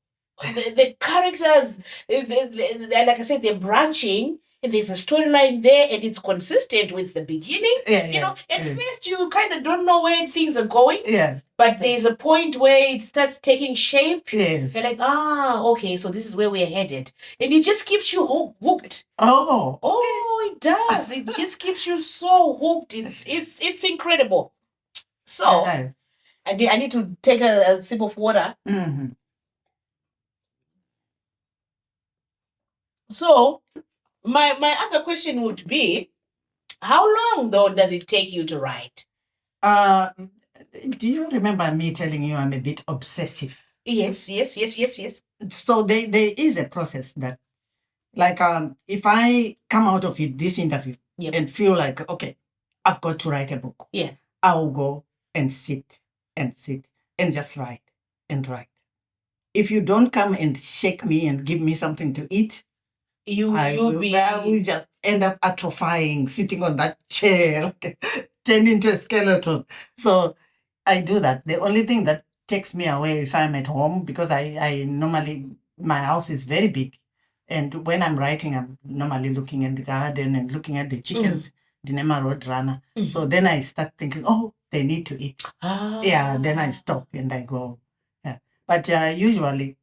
The characters, like I said, they're branching. And there's a storyline there, and it's consistent with the beginning. At first you kind of don't know where things are going. Yeah. But there's a point where it starts taking shape. Yes. You're like, okay, so this is where we're headed. And it just keeps you hooked. Oh, it does. It just keeps you so hooked. It's incredible. So I need to take a sip of water. Mm-hmm. So my other question would be, how long though does it take you to write? Do you remember me telling you I'm a bit obsessive? Yes. So there is a process that, like, if I come out of this interview and feel like, okay, I've got to write a book. Yeah. I will go and sit and just write and write. If you don't come and shake me and give me something to eat, I will just end up atrophying, sitting on that chair, turn into a skeleton. So I do that. The only thing that takes me away if I'm at home, because I normally, my house is very big. And when I'm writing, I'm normally looking at the garden and looking at the chickens, Dinema Road Runner. So then I start thinking, they need to eat. Yeah, then I stop and I go. Yeah. But usually,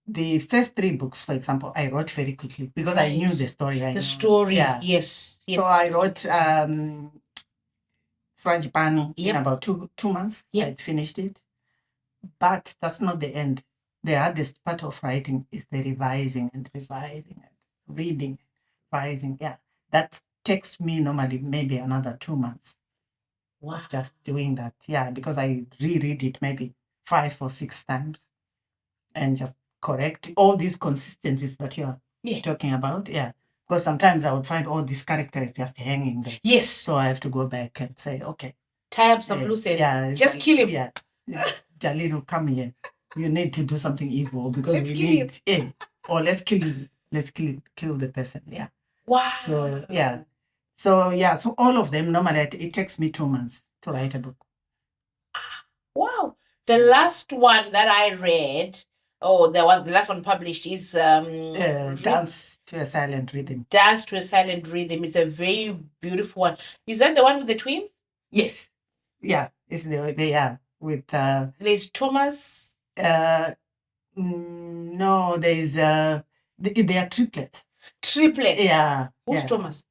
the first 3 books, for example, I wrote very quickly because I knew the story. Story, yes. So I wrote Frangipani in about 2 months. I finished it. But that's not the end. the hardest part of writing is the revising and reading, revising. Yeah, that takes me normally maybe another 2 months of just doing that. Yeah, because I reread it maybe 5 or 6 times and just correct all these consistencies that you're talking about. Yeah, because sometimes I would find all these characters just hanging there. Yes. So I have to go back and say, okay, tie up some loose ends. Yeah, just kill him. Yeah, Jalil, come here. You need to do something evil because let's we kill need. him. Or let's kill him. Let's kill the person. Yeah. Wow. So yeah. So all of them normally it takes me 2 months to write a book. Wow. The last one that I read, the last one published is Dance to a Silent Rhythm. Dance to a Silent Rhythm. It's a very beautiful one. Is that the one with the twins? Yes. Yeah. It's they are with there's Thomas. No, there's they are triplets. Triplets. Yeah. Who's Thomas?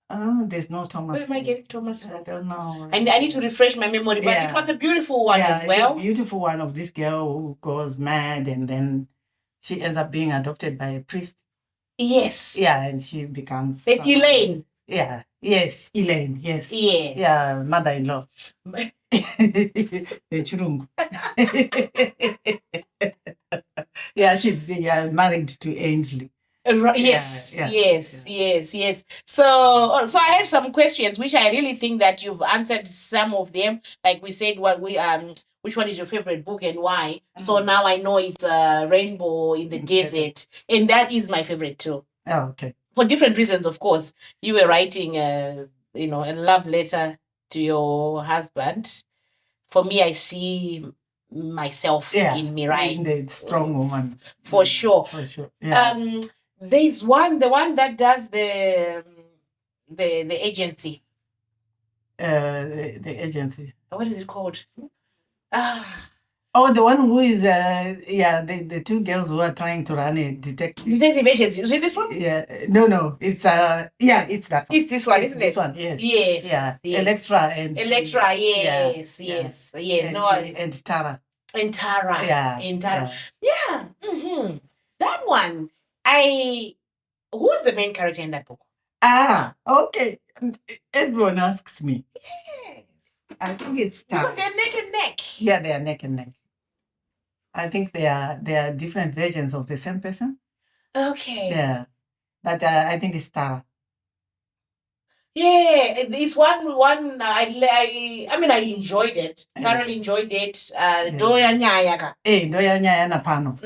There's no Thomas. Where am I getting Thomas from? I don't know. I need to refresh my memory, but it was a beautiful one as well. It's a beautiful one of this girl who goes mad and then she ends up being adopted by a priest. Yes. Yeah, and she becomes... There's Elaine. Yeah. Yes, Elaine. Yes. Yes. Yeah, mother-in-law. Chirungu. Yeah, she's married to Ainsley. Yes. So I have some questions which I really think that you've answered some of them. Like we said, which one is your favorite book and why? So now I know it's Rainbow in the Desert, and that is my favorite too. Oh, okay. For different reasons, of course. You were writing, a love letter to your husband. For me, I see myself in Mirai. In the strong woman. For sure. For sure. Yeah. There's the one that does the agency. The agency. What is it called? Oh, the one who is the two girls who are trying to run a detective agency. Is it this one? Yeah. No. It's it's that one. It's this one, isn't it? This one, yes. Yes. Yeah. Yes. Electra, yes. And Tara. And Tara. Yeah. And Tara. Yeah. Mm-hmm. That one. Who's the main character in that book? Okay. Everyone asks me. Yes. I think it's Tara. Because they're neck and neck. Yeah, they are neck and neck. I think they are different versions of the same person. Okay. Yeah. But I think it's Tara. Yeah, it's one. I enjoyed it. Thoroughly enjoyed it. Doya nyaya na pano.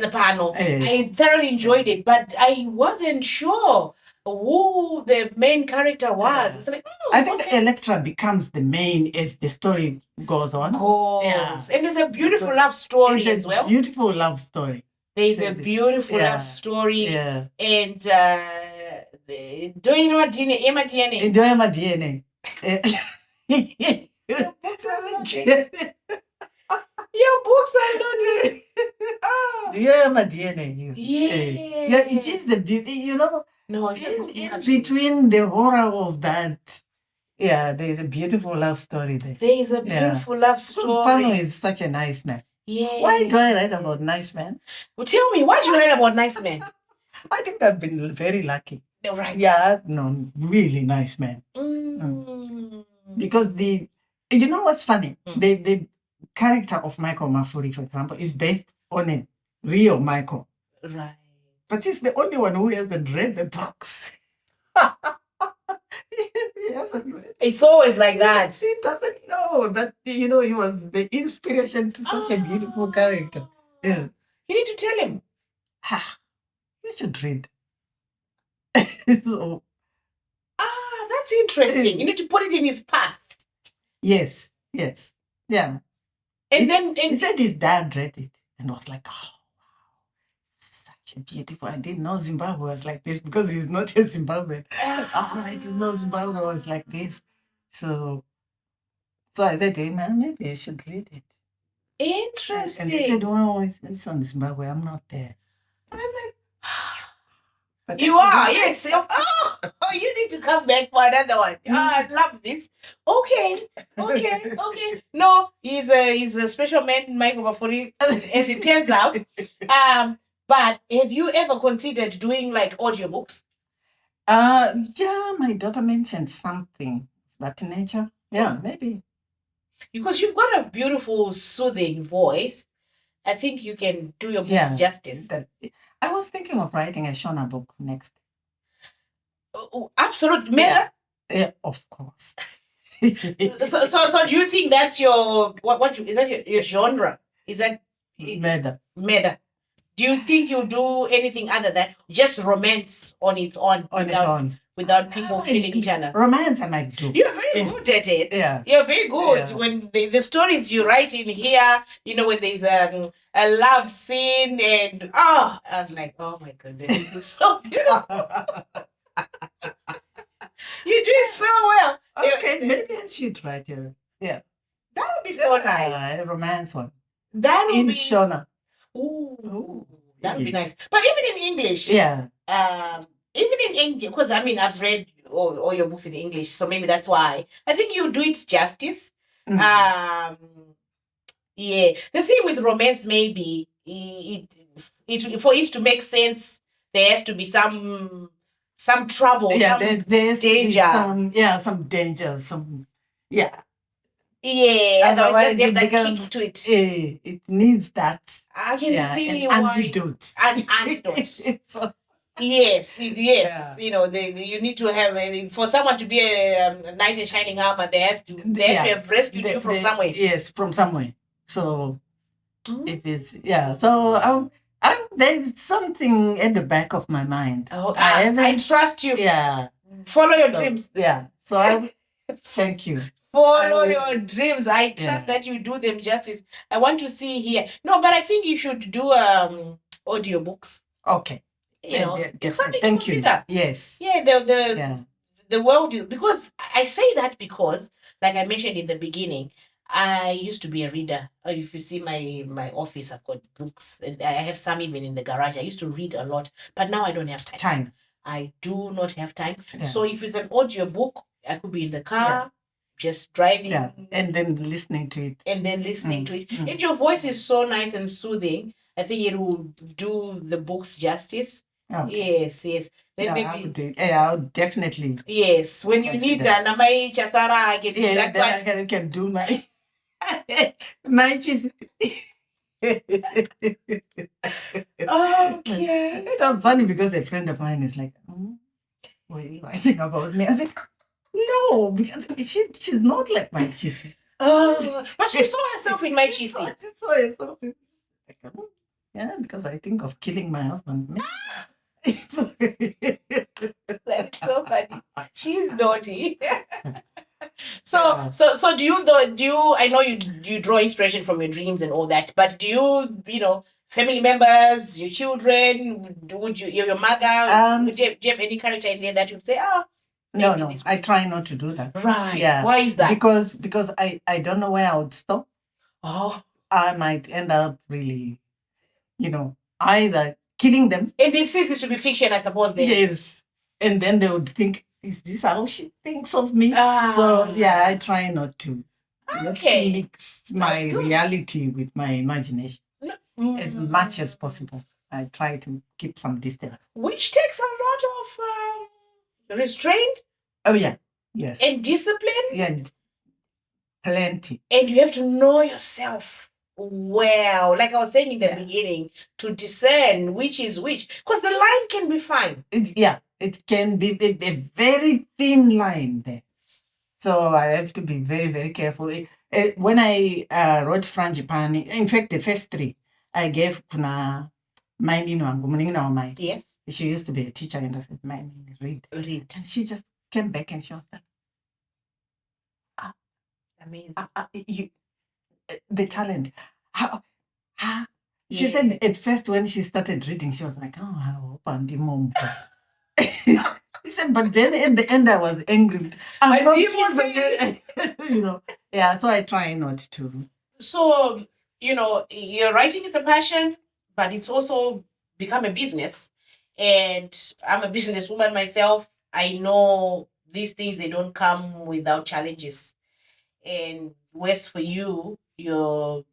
I thoroughly enjoyed it, but I wasn't sure who the main character was. It's like, I think Electra becomes the main as the story goes on. Yeah. And there's a beautiful love story as well. Beautiful love story. There's a beautiful love story. Yeah. And do you know what DNA? Do you know what DNA? Your books are not. Do you know what DNA? Yeah. It is the beauty, No, it's in between the horror of that. Yeah, there's a beautiful love story there. There is a beautiful love story. Pano is such a nice man. Yeah. Why do I write about nice men? Well, tell me, why do you write about nice men? I think I've been very lucky. Right. Yeah, I've known really nice men. Because you know what's funny? The character of Michael Mafuri, for example, is based on a real Michael. Right. But he's the only one who hasn't read the books. He hasn't read. It's always like that. He doesn't know that, he was the inspiration to such a beautiful character. Yeah. You need to tell him. You should read. So, that's interesting. You need to put it in his path. Yes. Yeah. And he said his dad read it and was like, oh, wow, such a beautiful. I didn't know Zimbabwe was like this because he's not a Zimbabwean. I didn't know Zimbabwe was like this. So I said to him, maybe I should read it. Interesting. And he said, oh, it's on Zimbabwe. I'm not there. I'm like, but you are, yes. you need to come back for another one. I love this. Okay. No, he's a special man, Michael Bafuri, as it turns out. But have you ever considered doing like audiobooks? Yeah, my daughter mentioned something that nature. Yeah, maybe. Because you've got a beautiful, soothing voice. I think you can do your books justice. I was thinking of writing a Shona book next. Oh, absolute meta? Yeah, of course. so do you think that's your is that your genre? Is that meta? Do you think you do anything other than just romance on its own? Without people killing each other. Romance I might do. You're very good at it. Yeah. You're very good. Yeah. When the stories you write in here, when there's a love scene and I was like, oh my goodness, this is so beautiful. You're doing so well. Okay, maybe I should write it. Yeah. That would be so nice. A romance one. That would in be Shona. Ooh, that would be nice. But even in English. Yeah. Even in English, because I've read all your books in English, so maybe that's why. I think you do it justice. Yeah. The thing with romance, maybe it for it to make sense, there has to be some trouble, there's danger. Some danger, Otherwise, there's that kick to it. It needs that. I can see an antidote. An antidote. Yes. Yeah. You need to have for someone to be a knight in shining armor. They have to have rescued you from somewhere. Yes, from somewhere. So it is. So there's something at the back of my mind. Oh, I trust you. Yeah. Follow your dreams. Yeah. So thank you. Follow your dreams. I trust that you do them justice. I want to see here. No, but I think you should do audiobooks. Okay. It's something Thank to consider. You. Yes. Yeah, the world is, because I say that because, like I mentioned in the beginning, I used to be a reader. If you see my office, I've got books, and I have some even in the garage. I used to read a lot, but now I don't have time. I do not have time. Yeah. So if it's an audiobook, I could be in the car, just driving. Yeah, and then listening to it. And your voice is so nice and soothing. I think it will do the books justice. Okay. Yes. Then maybe I'll definitely. Yes, when you need that, I can do that. I can do my cheese. Okay. It was funny because a friend of mine is like, what are you writing about me? I said, no, because she's not like my cheese. But she saw herself in my cheese. She saw herself in because I think of killing my husband. That's so funny. She's naughty. So do you I know you draw inspiration from your dreams and all that, but do you family members, your children, would you your mother, do you have any character in there that would say, no, I try not to do that. Right. Yeah. Why is that? Because I don't know where I would stop. I might end up really, either killing them. And it ceases to be fiction, I suppose. Then. Yes. And then they would think, is this how she thinks of me? So, I try not to mix my reality with my imagination as much as possible. I try to keep some distance. Which takes a lot of restraint. Oh, yeah. Yes. And discipline. Yeah. Plenty. And you have to know yourself well, like I was saying in the beginning, to discern which is which, because the line can be fine. It can be a very thin line there, so I have to be very, very careful. When I wrote Frangipani, in fact the first three I gave kuna Maini Wangu. Yes, she used to be a teacher, and I said, Maini, read, and she just came back and she was like, amazing. The talent. She said at first when she started reading, she was like, I hope I'm the mom. She said, but then at the end I was angry. So I try not to. So, your writing is a passion, but it's also become a business. And I'm a businesswoman myself. I know these things, they don't come without challenges. And worse for you, you're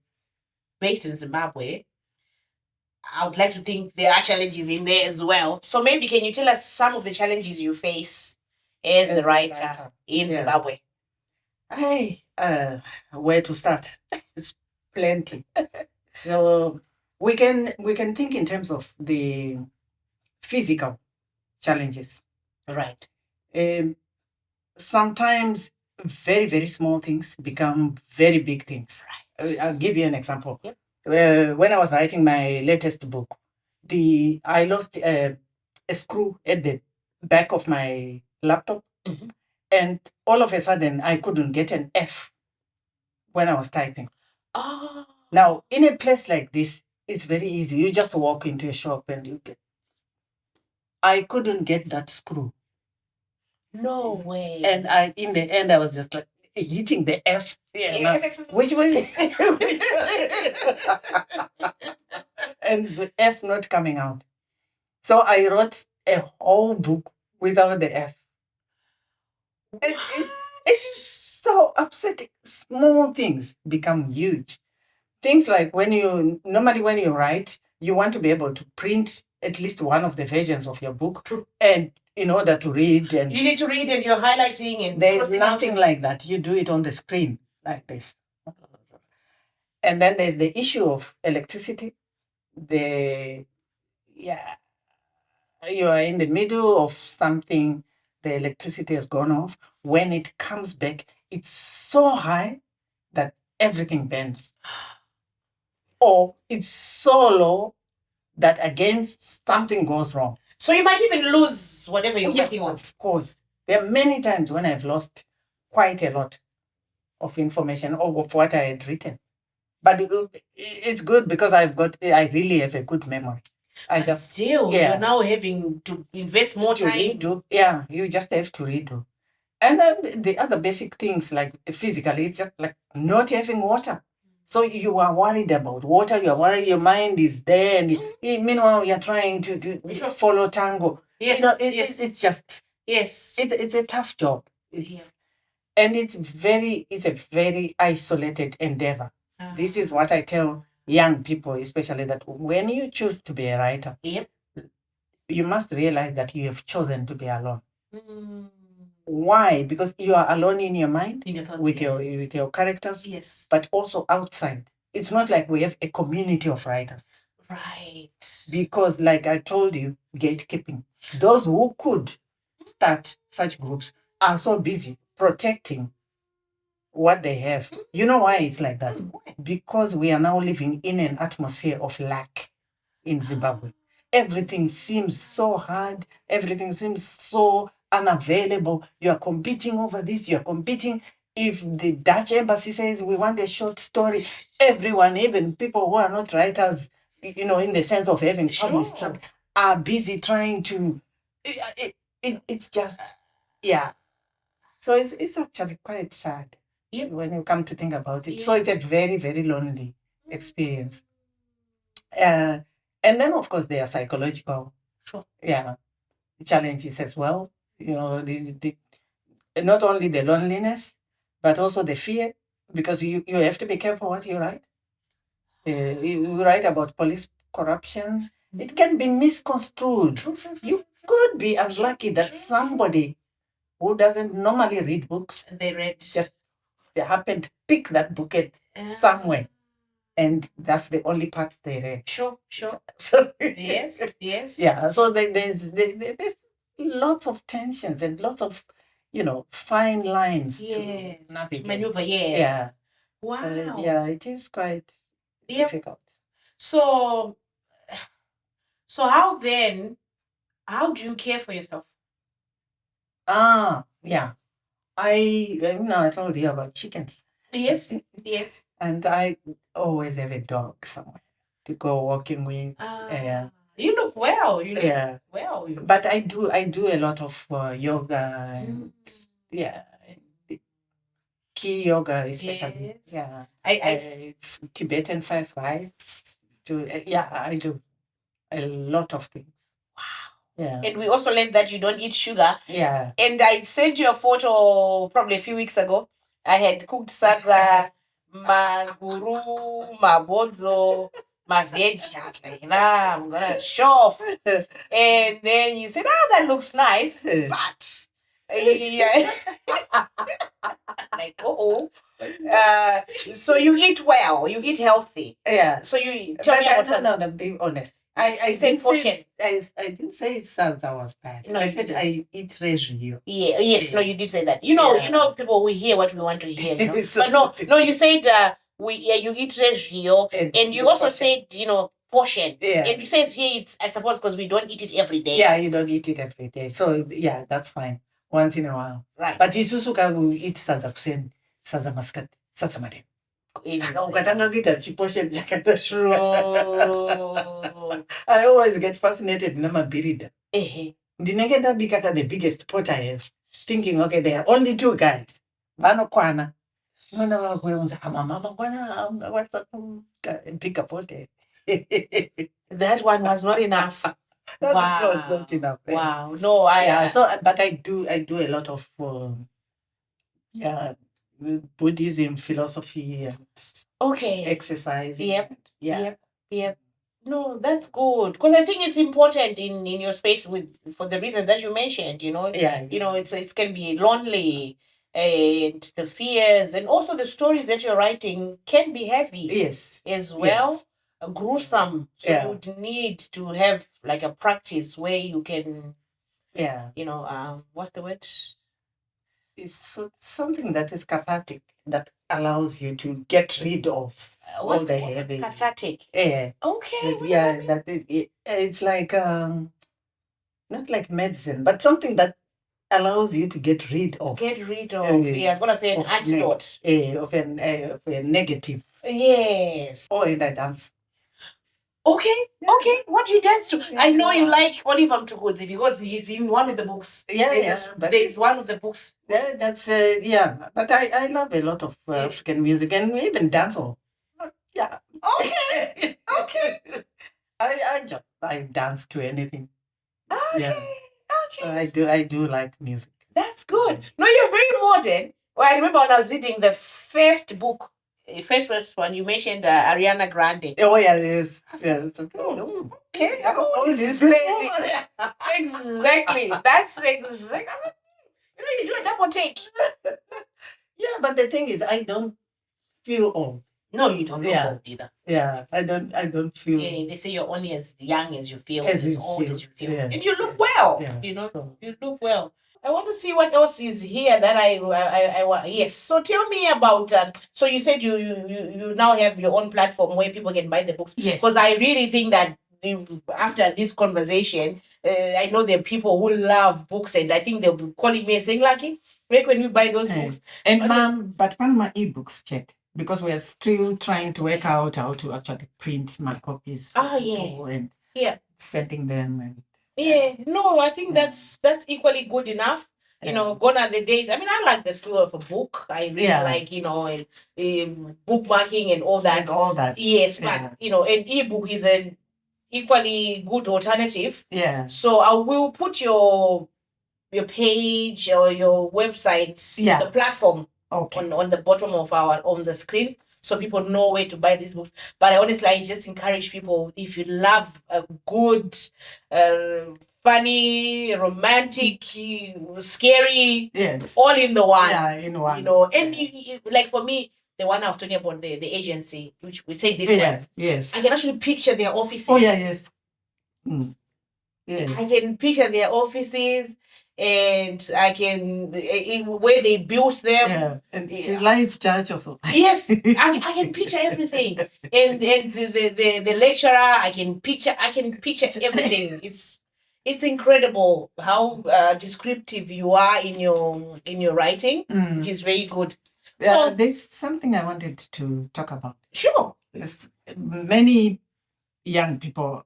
based in Zimbabwe. I would like to think there are challenges in there as well. So maybe can you tell us some of the challenges you face as a writer in Zimbabwe? Hey, where to start? It's plenty. So we can think in terms of the physical challenges. Right. Sometimes very, very small things become very big things. Right. I'll give you an example. Yep. When I was writing my latest book, I lost a screw at the back of my laptop, and all of a sudden I couldn't get an F when I was typing. Oh. Now, in a place like this, it's very easy. You just walk into a shop and you get. I couldn't get that screw. No way. And in the end, I was just like hitting the F, which was, and the F not coming out. So I wrote a whole book without the F. It's so upsetting. Small things become huge. Things like when you write, you want to be able to print at least one of the versions of your book. True. And in order to read, and you need to read and you're highlighting, and there's nothing like that. You do it on the screen like this. And then there's the issue of electricity. You are in the middle of something, the electricity has gone off. When it comes back, it's so high that everything bends. Or it's so low that again something goes wrong. So you might even lose whatever you're working on. Of course. There are many times when I've lost quite a lot of information or of what I had written. But it's good because I really have a good memory. You're now having to invest more time. Redo. Yeah, you just have to redo. And then the other basic things like physically, it's just like not having water. So you are worried about water, you are worried your mind is there, and meanwhile you're trying to follow tango. Yes, it's just, it's a tough job. And it's a very isolated endeavor. This is what I tell young people, especially, that when you choose to be a writer, you must realize that you have chosen to be alone. Why? Because you are alone in your mind, in your thoughts, with your characters, but also outside. It's not like we have a community of writers. Right. Because like I told you, gatekeeping. Those who could start such groups are so busy protecting what they have. You know why it's like that? Because we are now living in an atmosphere of lack in Zimbabwe. Everything seems so hard. Everything seems so unavailable. You are competing over this. You are competing. If the Dutch embassy says we want a short story, everyone, even people who are not writers, in the sense of having published, are busy trying to. It's just, So it's actually quite sad when you come to think about it. So it's a very, very lonely experience. And then, of course, there are psychological challenges as well. Not only the loneliness, but also the fear, because you have to be careful what you write. You write about police corruption. It can be misconstrued. You could be unlucky that somebody who doesn't normally read books, they happen to pick that book somewhere. And that's the only part they read. Sure. So yes. Yeah. So there's lots of tensions and lots of, fine lines to navigate. Maneuver. Yes. Yeah. Wow. So, it is quite difficult. So how do you care for yourself? Yeah. I told you about chickens. Yes. And I always have a dog somewhere to go walking with. You look well. Well. But I do a lot of yoga and key yoga especially. Yes. I Tibetan 5 rites. I do a lot of things. Wow. Yeah. And we also learned that you don't eat sugar. Yeah. And I sent you a photo probably a few weeks ago. I had cooked sadza, maguru, mabonzo, my veg. I was like, nah, I'm gonna show off. And then you said, oh, that looks nice, but yeah. Like, so you eat well, you eat healthy. Yeah. So you tell me about no, being honest. I said didn't portion. say I didn't say salsa was bad. No, I you said didn't. I eat regio. Yeah, yes, no, you did say that. You know, people, we hear what we want to hear, you know. So- But no, you said you eat regio, and you also said, portion. Yeah. And you says here it's, I suppose, because we don't eat it every day. Yeah, you don't eat it every day. So yeah, that's fine. Once in a while. Right. But isusuka will eat salsa kuseni, salsa muscat, salsa madem. Ukatanga kuita chiportion chakadaro. True. I always get fascinated namabhirida. Ehe. Ndinenge ndabika the biggest pot I have, thinking, okay, there are only 2 guys. Vanokwana. Nona vakweunza mama kwana what's up? Pick a pot. That one was not enough. That Wow. was not enough. Wow. No, but I do a lot of Buddhism, philosophy, and okay. exercise. Yep. Yeah. Yep. No, that's good, because I think it's important in your space for the reason that you mentioned. Yeah. It's can be lonely, and the fears, and also the stories that you're writing can be heavy. Yes. As well. Yes. Gruesome. So Yeah. you'd need to have like a practice where you can, Yeah. what's the word? It's something that is cathartic, that allows you to get rid of all the heavy. Cathartic. Yeah. Okay. That it's like not like medicine, but something that allows you to get rid of. Get rid of. I was gonna say an antidote. Of a negative. Yes. Oh, and I dance. Okay. What do you dance to? I know you like Oliver Mtukudzi because he's in one of the books. Yeah. But there's one of the books. Yeah, that's But I love a lot of African music and even dancehall. Yeah. Okay. I dance to anything. Okay. Yeah. Okay. I do like music. That's good. No, you're very modern. Well, I remember when I was reading the first book, first one, you mentioned Ariana Grande. Oh yeah, yes. Okay. This lady. Exactly. That's exactly. You do a double take. Yeah, but the thing is, I don't feel old. No, you don't look old either. Yeah, I don't feel. Yeah, they say you're only as young as you feel, as old as you feel, yeah. And you look well. Yeah. You look well. I want to see what else is here that I yes. So tell me about. So you said you now have your own platform where people can buy the books. Yes. Because I really think that after this conversation, I know there are people who love books, and I think they'll be calling me and saying, "Lucky, where can we buy those books?" And but one my ebooks, chat, because we are still trying to work out how to actually print my copies. And sending them and. Yeah, no, I think that's equally good enough. Gone are the days. I mean, I like the feel of a book. I really like, bookmarking and all that. Yes, but an ebook is an equally good alternative. Yeah. So I will put your page or your website, the platform, on the bottom of on the screen, so people know where to buy these books. But I just encourage people, if you love a good, funny, romantic, scary, all in the one. Yeah, in one. And like for me, the one I was talking about, the agency, which we say this one. Yes. I can actually picture their offices. Oh yeah, yes. Yeah. I can picture their offices. And I can where they built them. Yeah, and live church also. Yes, I can picture everything, and the lecturer. I can picture everything. It's incredible how descriptive you are in your writing, which is very good. Yeah, there's something I wanted to talk about. Sure. Many young people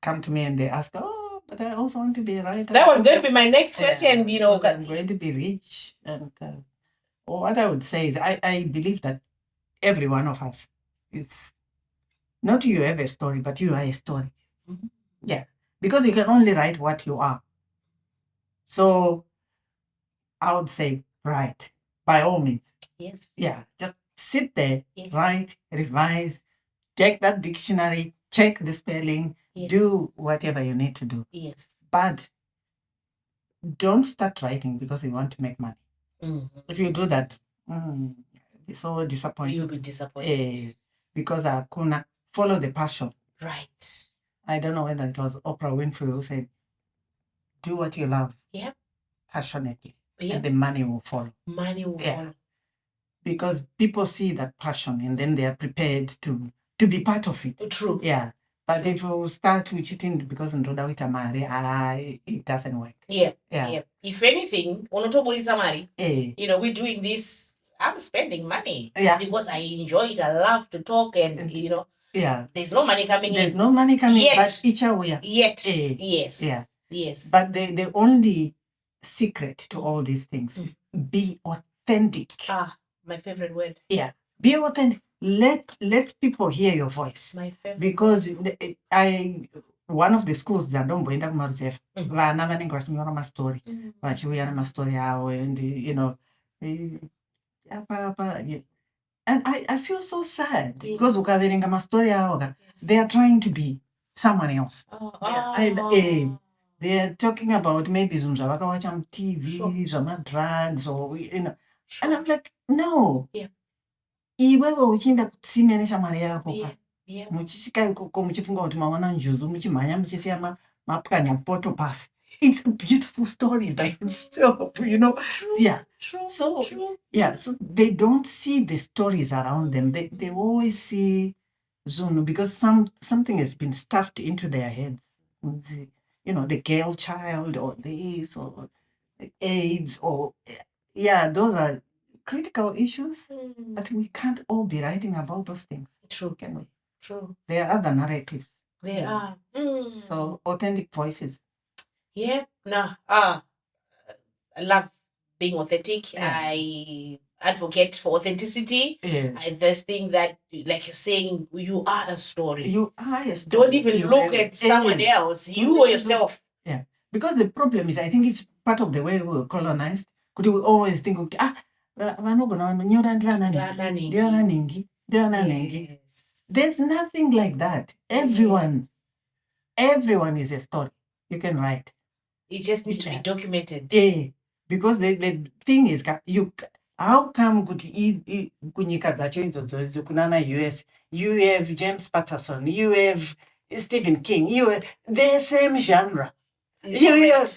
come to me and they ask, but I also want to be a writer. That was going to be my next question. I'm going to be rich. And what I would say is I believe that every one of us is not you have a story, but you are a story. Mm-hmm. Yeah. because you can only write what you are. So I would say write, by all means. Yes. Yeah, just sit there, write, revise, take that dictionary, check the spelling, do whatever you need to do. Yes. But don't start writing because you want to make money. If you do that, be so disappointed. You'll be disappointed. Because hakuna, follow the passion. Right. I don't know whether it was Oprah Winfrey who said, do what you love. Yep. Passionately. Yep. And the money will follow. Money will follow. Because people see that passion and then they are prepared to be part of it. True. Yeah. But if you start with cheating because it doesn't work. Yeah. If anything, we're doing this. I'm spending money because I enjoy it. I love to talk and there's no money coming in. There's no money coming yet. But each way. Yet. Yes. Yeah. Yes. But the only secret to all these things is be authentic. My favorite word. Yeah. Be authentic. Let people hear your voice. My favorite. Because one of the schools that don't bring up myself, vana vanenge vachinyora mastori vachiuya namastori avo and and I feel so sad because ukaverenga mastori avo they are trying to be someone else. They are talking about maybe zvinhu zvavakawacha mutv zvamadrugs or and I'm like no. Iwewe uchienda kutsime neshamwari yako muchisvika ikoko muchifunga kuti mawana njuzu muchimhanya muchisiya mapwanya poto pasi. It's a beautiful story by itself, True. So they don't see the stories around them. They always see Zunu because something has been stuffed into their heads. The girl child or this or AIDS or those are critical issues, but we can't all be writing about those things. True. Can we? True. There are other narratives. There are. So authentic voices. Yeah. No. I love being authentic. Yeah. I advocate for authenticity. Yes. I just think that, like you're saying, you are a story. You are a story. Don't even look at someone else. You or yourself. Yeah. Because the problem is, I think it's part of the way we were colonized. Because we always think, okay, there's nothing like that. Everyone is a story. You can write. It just needs to be documented. Because the thing is, how come kunyika dzacho idzodzo kunana US, you have James Patterson, you have Stephen King, you have the same genre. You have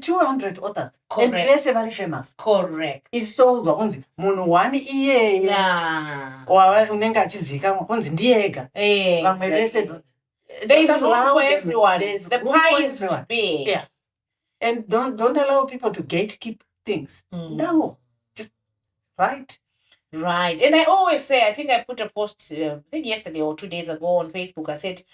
200 authors. Correct. And they're very famous. Correct. It's so the munhu one iye unenge achizika unzi ndiyega. There is room for everyone. The pie is big. Yeah. And don't allow people to gatekeep things. No. Just write. Right. And I always say, I think I put a post, I think yesterday or 2 days ago on Facebook. I said,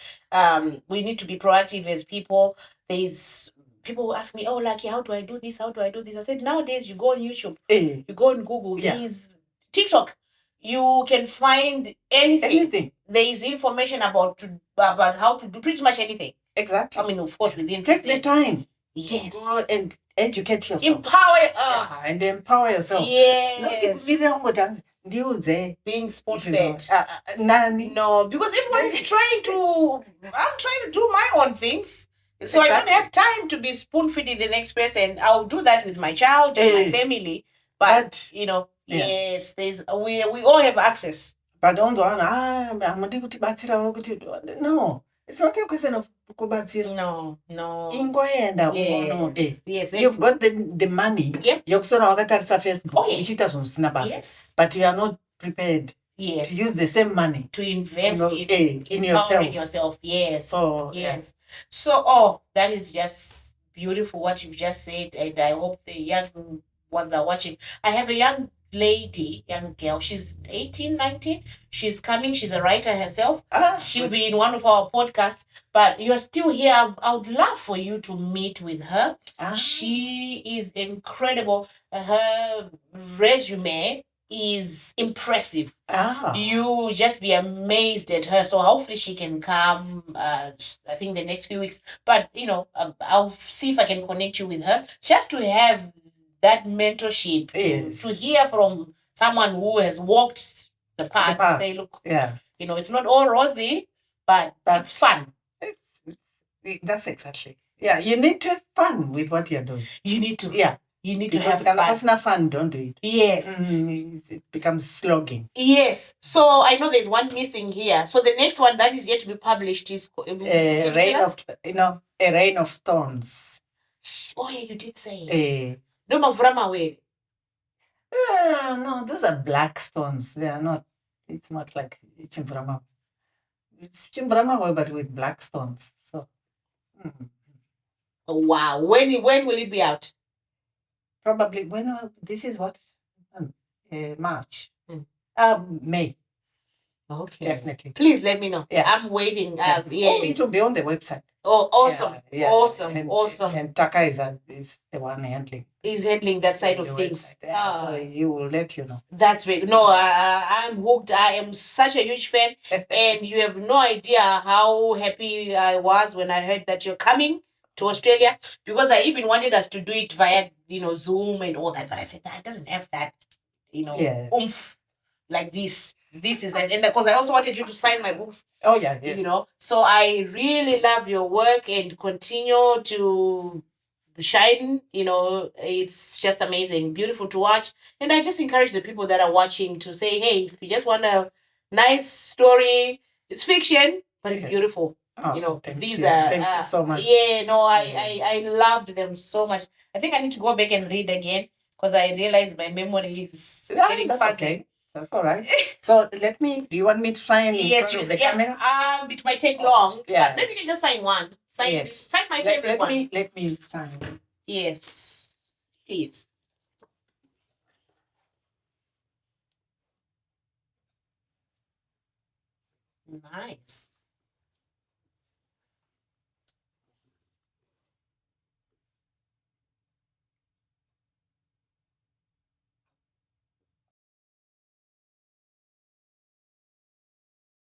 we need to be proactive as people. There's people who ask me, oh, Lucky, how do I do this? How do I do this? I said, nowadays you go on YouTube, you go on Google, there's TikTok. You can find anything. There is information about how to do pretty much anything. Exactly. I mean, of course, within take the time. Yes. To go and educate yourself. Empower yourself. Yes. Being spoon-fed. No, because everyone is trying to. I'm trying to do my own things. So I don't have time to be spoon-feeding the next person. I'll do that with my child and my family. But yes, we all have access. But don't go no. It's not a question of kubatsira. No. Yes. You've got the money. Yep. Yes. But you are not prepared to use the same money to invest in yourself. Yes. So, yes. So, that is just beautiful what you've just said, and I hope the young ones are watching. I have a young girl, she's 18, 19. She's coming, she's a writer herself. She'll be in one of our podcasts, but you're still here. I would love for you to meet with her. She is incredible. Her resume is impressive. Ah. You just be amazed at her. So hopefully she can come. I think the next few weeks. But I'll see if I can connect you with her, just to have that mentorship, to hear from someone who has walked the path. To say, look, it's not all rosy, but it's fun. That's exactly. Yeah, you need to have fun with what you're doing. You need to. Yeah. You need to have fun. Because not fun, don't do it. Yes. It becomes slogging. Yes. So I know there's one missing here. So the next one that is yet to be published is a rain of stones. Oh yeah, you did say. No mavrama way. No, those are black stones. They are not. It's not like chimvrama. It's chimvrama, but with black stones. So. Oh, wow. When will it be out? Probably this is what March. May. Okay. Definitely. Please let me know. Yeah. I'm waiting. Yeah. It will be on the website. Oh, awesome. Yeah. Awesome. And Taka is the one handling. Is handling that side of things. So he will let you know. That's great. No, I'm hooked. I am such a huge fan. And you have no idea how happy I was when I heard that you're coming to Australia, because I even wanted us to do it via Zoom and all that, but I said it doesn't have that oomph like this. This is like, and because I also wanted you to sign my books. Oh yeah, yes. So I really love your work and continue to shine. It's just amazing, beautiful to watch. And I just encourage the people that are watching to say, hey, if you just want a nice story, it's fiction, but it's beautiful. Thank these you. are Thank you so much. I loved them so much. I think I need to go back and read again, because I realized my memory is getting fuzzy. Okay. That's all right. So do you want me to sign in front of the camera? It might take long. Yeah. But maybe you can just sign one. Sign my favorite one. Let me sign. Yes. Please. Nice.